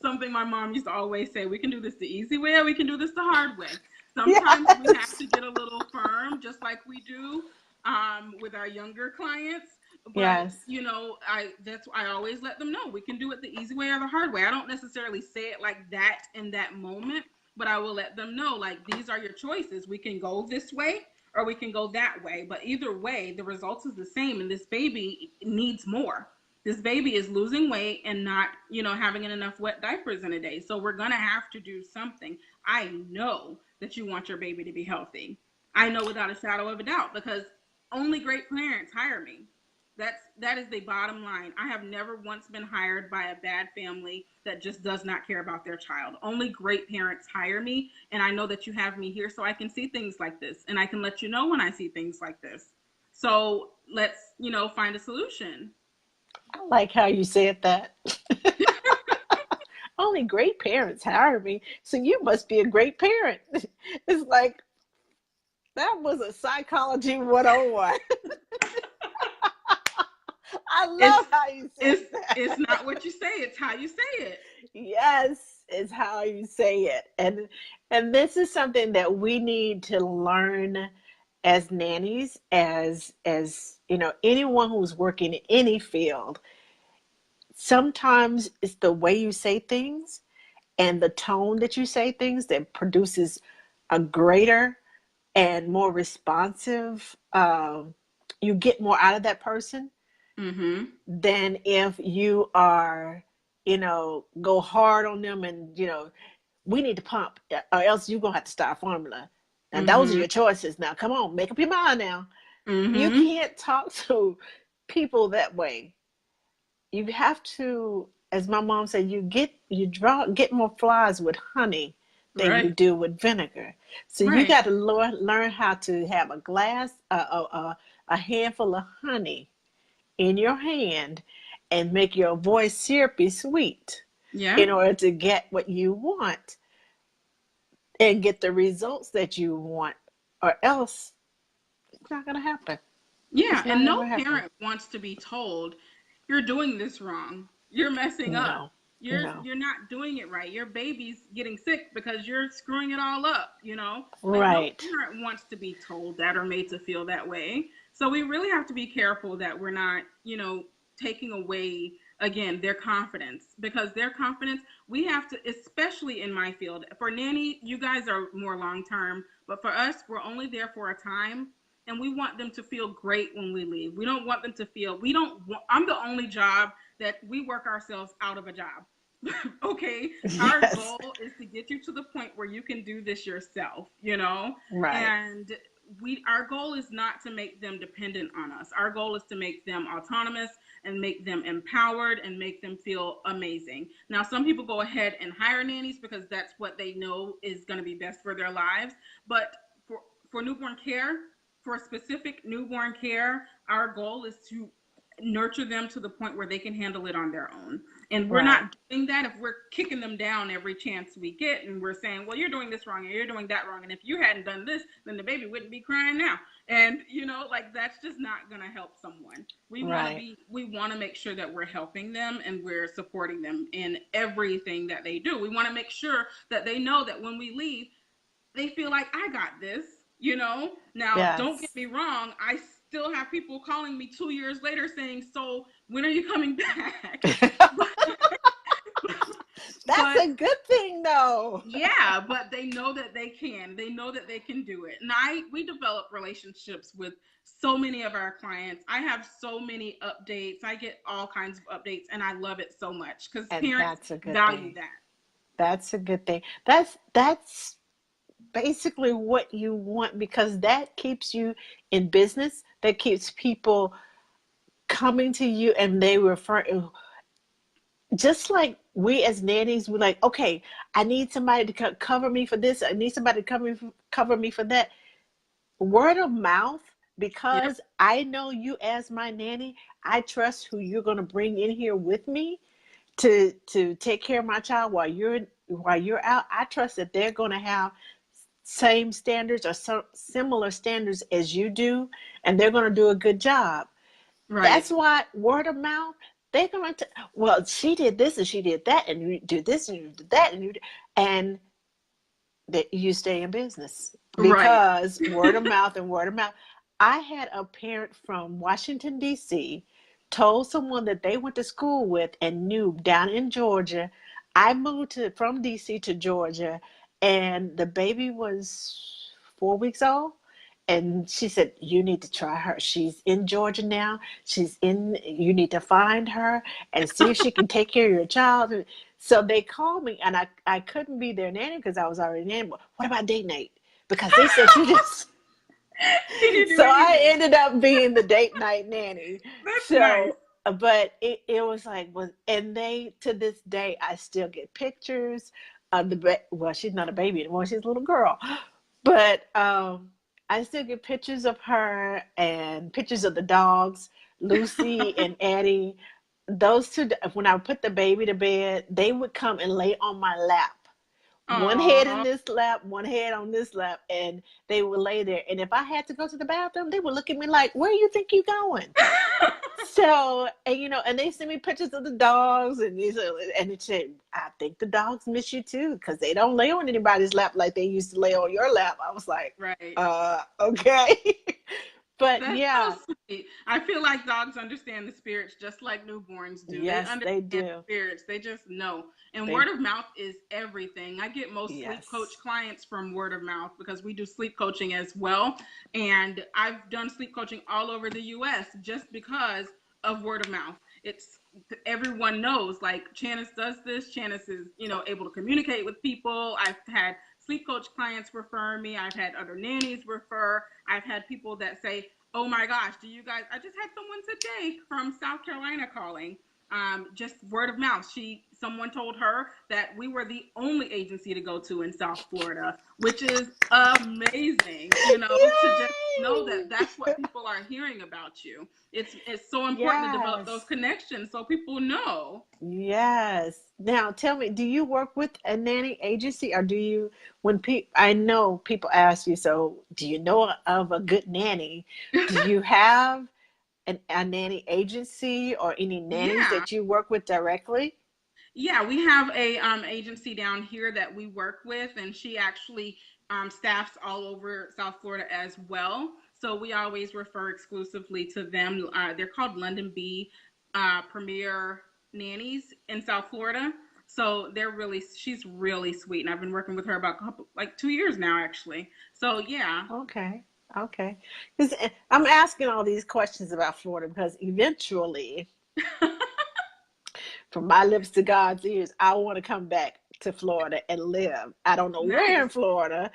something my mom used to always say, we can do this the easy way or we can do this the hard way. Sometimes we have Yes, to get a little firm, just like we do with our younger clients. But yes, I always let them know we can do it the easy way or the hard way. I don't necessarily say it like that in that moment, but I will let them know, like, these are your choices. We can go this way or we can go that way. But either way, the results is the same, and this baby needs more. This baby is losing weight and not, having enough wet diapers in a day. So we're gonna have to do something. I know that you want your baby to be healthy. I know without a shadow of a doubt, because only great parents hire me. That is the bottom line. I have never once been hired by a bad family that just does not care about their child. Only great parents hire me, and I know that you have me here so I can see things like this, and I can let you know when I see things like this. So let's, find a solution. I like how you said that. Only great parents hire me, so you must be a great parent. It's like that was a psychology 101. I It's love how you said it's it's that. not what you say, it's how you say it. Yes, is how you say it. And this is something that we need to learn as nannies, as anyone who's working in any field. Sometimes it's the way you say things and the tone that you say things that produces a greater and more responsive, you get more out of that person Mm-hmm. than if you are, go hard on them and, we need to pump or else you're going to have to start formula. And those are Mm-hmm. your choices. Now, come on, make up your mind now. You Mm-hmm. can't talk to people that way. You have to, as my mom said, get more flies with honey than you Right. do with vinegar. So you Right. got to learn how to have a glass, a handful of honey in your hand, and make your voice syrupy sweet Yeah. in order to get what you want and get the results that you want, or else it's not going to happen. Yeah, It's not and going no to happen. parent wants to be told you're doing this wrong. You're messing up. No, no. You're not doing it right. Your baby's getting sick because you're screwing it all up. Like no Right, parent wants to be told that or made to feel that way. So we really have to be careful that we're not, taking away again their confidence, because their confidence, we have to, especially in my field. For nanny, you guys are more long term, but for us, we're only there for a time, and we want them to feel great when we leave. We don't want them to feel, we don't want, I'm the only job that we work ourselves out of a job. Okay, our yes, goal is to get you to the point where you can do this yourself. right, And our goal is not to make them dependent on us. Our goal is to make them autonomous and make them empowered and make them feel amazing. Now, some people go ahead and hire nannies because that's what they know is going to be best for their lives. But for for newborn care, for specific newborn care, our goal is to nurture them to the point where they can handle it on their own. And we're right, not doing that if we're kicking them down every chance we get and we're saying, well, you're doing this wrong and you're doing that wrong. And if you hadn't done this, then the baby wouldn't be crying now. And, like that's just not going to help someone. right, We want to make sure that we're helping them and we're supporting them in everything that they do. We want to make sure that they know that when we leave, they feel like I got this. Now, don't get yes. me wrong, I still have people calling me 2 years later saying, so when are you coming back? but, That's but a good thing, though. yeah, but they know that they can. They know that they can do it. And we develop relationships with so many of our clients. I have so many updates. I get all kinds of updates and I love it so much because And parents that's a good value thing. that. That's a good thing. That's basically what you want, because that keeps you in business. That keeps people coming to you, and they refer, just like we as nannies, we're like, okay, I need somebody to cover me for this. I need somebody to cover me for that. Word of mouth, Yep. because I know you as my nanny. I trust who you're going to bring in here with me to take care of my child while you're out. I trust that they're going to have same standards or similar standards as you do, and they're going to do a good job. Right. That's why word of mouth, they're going to, well, she did this and she did that, and you do this and you did that, and that you stay in business Right. because word of mouth and word of mouth. I had a parent from Washington, D.C., told someone that they went to school with and knew down in Georgia. I moved from D.C. to Georgia, and the baby was 4 weeks old. And she said, you need to try her. She's in Georgia now. You need to find her and see if she can take care of your child. So they called me, and I couldn't be their nanny because I was already nanny. But what about date night? Because they said you just. Can you do So I anything? ended up being the date night nanny. That's nice. So, but it was like, and they, to this day, I still get pictures of well, she's not a baby anymore. She's a little girl. But I still get pictures of her and pictures of the dogs, Lucy and Eddie. Those two, when I would put the baby to bed, they would come and lay on my lap. One head in Aw. this lap, one head on this lap, and they would lay there. And if I had to go to the bathroom, they would look at me like, "Where do you think you're going?" So, and and they send me pictures of the dogs, and it said, "I think the dogs miss you too, because they don't lay on anybody's lap like they used to lay on your lap." I was like, Right. okay. But That's so yeah, sweet. I feel like dogs understand the spirits just like newborns do. They yes, they understand do. spirits. They just know. And They, word of mouth is everything. I get most sleep coach yes. clients from word of mouth because we do sleep coaching as well. And I've done sleep coaching all over the US just because of word of mouth. It's everyone knows like Janice does this. Janice is, able to communicate with people. I've had sleep coach clients refer me. I've had other nannies refer. I've had people that say, "Oh my gosh, do you guys?" I just had someone today from South Carolina calling. Just word of mouth. Someone told her that we were the only agency to go to in South Florida, which is amazing. To just know that Yay! that's what people are hearing about you. It's so important to develop those Yes. connections so people know. Yes. Now tell me, do you work with a nanny agency, or do you, when people, I know people ask you, so do you know of a good nanny? Do you have a nanny agency or any nannies Yeah. that you work with directly? Yeah, we have a agency down here that we work with, and she actually staffs all over South Florida as well. So we always refer exclusively to them. They're called London Bee Premier Nannies in South Florida. So she's really sweet, and I've been working with her about like 2 years now, actually. So yeah. Okay. Okay. Because I'm asking all these questions about Florida because eventually, from my lips to God's ears, I want to come back to Florida and live. I don't know where in Nice. Florida,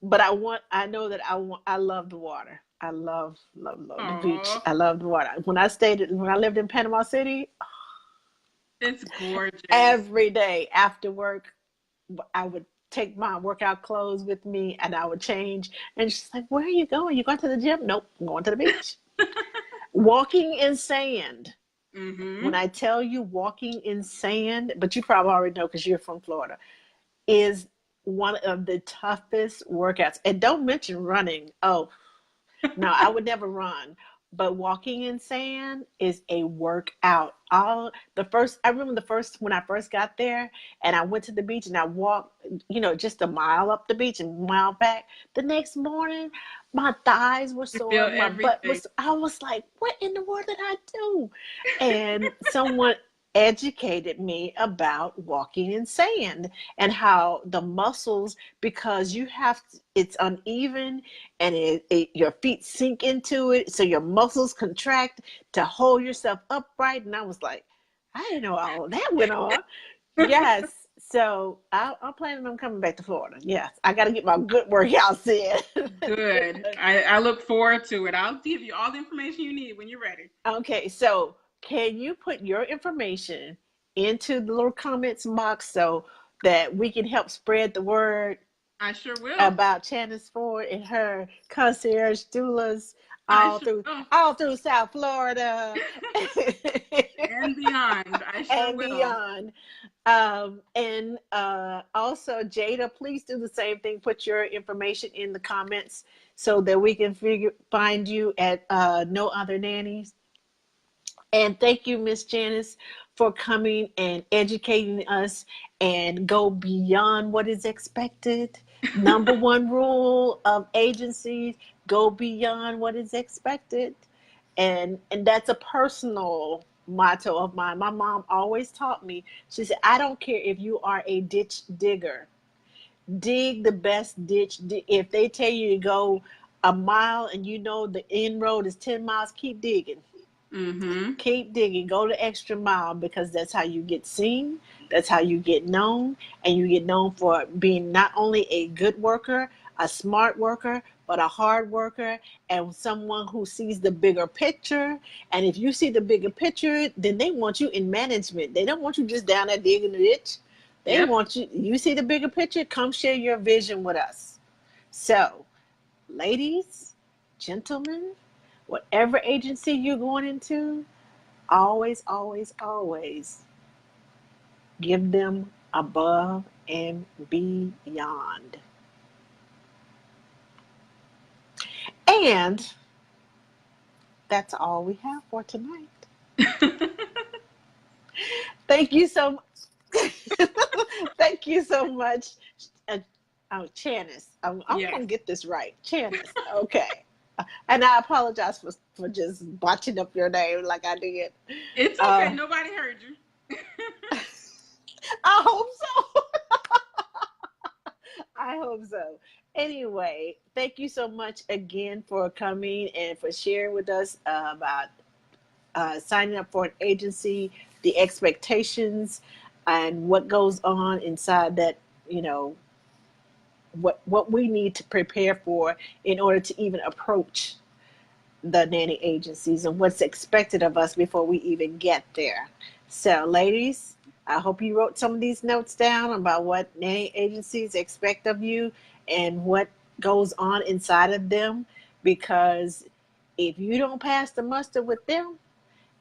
but I know that I love the water. I love the beach. Oh, I love the water. When I lived in Panama City, it's gorgeous. every day after work, I would take my workout clothes with me and I would change. And she's like, "Where are you going? You going to the gym?" "Nope, I'm going to the beach." Walking in sand. When Mm-hmm. I tell you walking in sand, but you probably already know because you're from Florida, is one of the toughest workouts. And don't mention running. Oh, no, I would never run. But walking in sand is a workout. I remember the first when I first got there and I went to the beach and I walked, just a mile up the beach and a mile back. The next morning, my thighs were You feel sore, my butt everything. was, I was like, what in the world did I do? And someone educated me about walking in sand and how the muscles, because it's uneven and your feet sink into it, so your muscles contract to hold yourself upright. And I was like, I didn't know all of that went on. Yes, so I'm planning on coming back to Florida. Yes, I got to get my good workouts in. Good. I look forward to it. I'll give you all the information you need when you're ready. Okay, so can you put your information into the little comments box so that we can help spread the word I sure will. about Janice Ford and her concierge doulas I all sure through will. all through South Florida And beyond. I sure and will. beyond. And also, Jada, please do the same thing. Put your information in the comments so that we can find you at No Other Nannies. And thank you, Miss Janice, for coming and educating us and go beyond what is expected. Number one rule of agencies: go beyond what is expected. And that's a personal motto of mine. My mom always taught me. She said, "I don't care if you are a ditch digger. Dig the best ditch. If they tell you to go a mile and you know the end road is 10 miles, keep digging." Mm-hmm. Keep digging, go the extra mile, because that's how you get seen, that's how you get known, and you get known for being not only a good worker, a smart worker, but a hard worker and someone who sees the bigger picture. And if you see the bigger picture, then they want you in management. They don't want you just down there digging the ditch. They Yep. want you see the bigger picture, come share your vision with us. So ladies, gentlemen, whatever agency you're going into, always, always, always give them above and beyond. And that's all we have for tonight. Thank you so much. Thank you so much. Uh, oh, Chanice. I'm Yes. going to get this right. Chanice. Okay. And I apologize for just botching up your name like I did. It's okay. Uh, Nobody heard you. I hope so. I hope so. Anyway, thank you so much again for coming and for sharing with us about signing up for an agency, the expectations, and what goes on inside that, you know, what we need to prepare for in order to even approach the nanny agencies and what's expected of us before we even get there. So, ladies, I hope you wrote some of these notes down about what nanny agencies expect of you and what goes on inside of them, because if you don't pass the muster with them,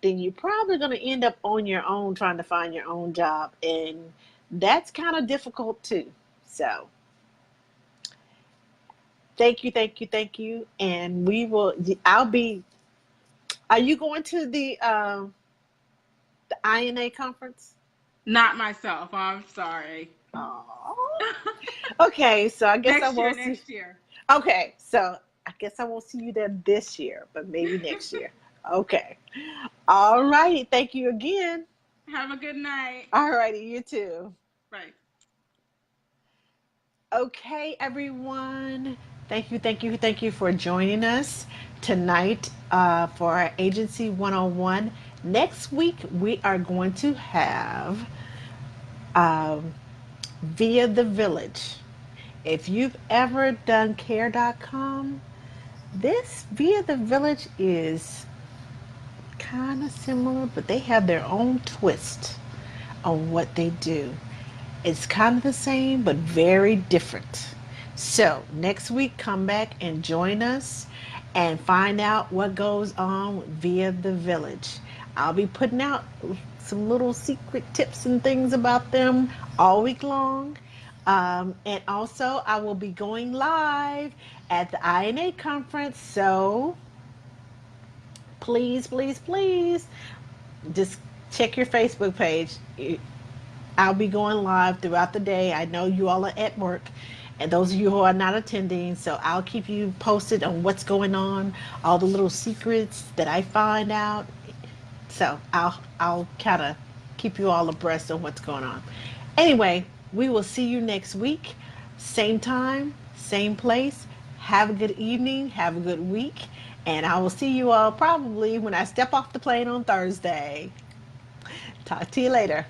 then you're probably going to end up on your own trying to find your own job. And that's kind of difficult too. So, thank you, thank you, thank you. And I'll be, are you going to the INA conference? Not myself. I'm sorry. Oh. Okay, so I guess I Next year. won't see. Next year. Okay, so I guess I won't see you there this year, but maybe next year. Okay. All righty. Thank you again. Have a good night. All righty. You too. Bye. Okay, everyone. Thank you, thank you, thank you for joining us tonight for our Agency 101. Next week, we are going to have um, Via the Village. If you've ever done care.com, this Via the Village is kind of similar, but they have their own twist on what they do. It's kind of the same, but very different. So, next week, come back and join us and find out what goes on via the village. I'll be putting out some little secret tips and things about them all week long. And also, I will be going live at the INA conference. So, please, please, please, just check your Facebook page. I'll be going live throughout the day. I know you all are at work, and those of you who are not attending, so I'll keep you posted on what's going on, all the little secrets that I find out. So I'll kind of keep you all abreast of what's going on. Anyway, we will see you next week, same time, same place. Have a good evening, have a good week, and I will see you all probably when I step off the plane on Thursday. Talk to you later.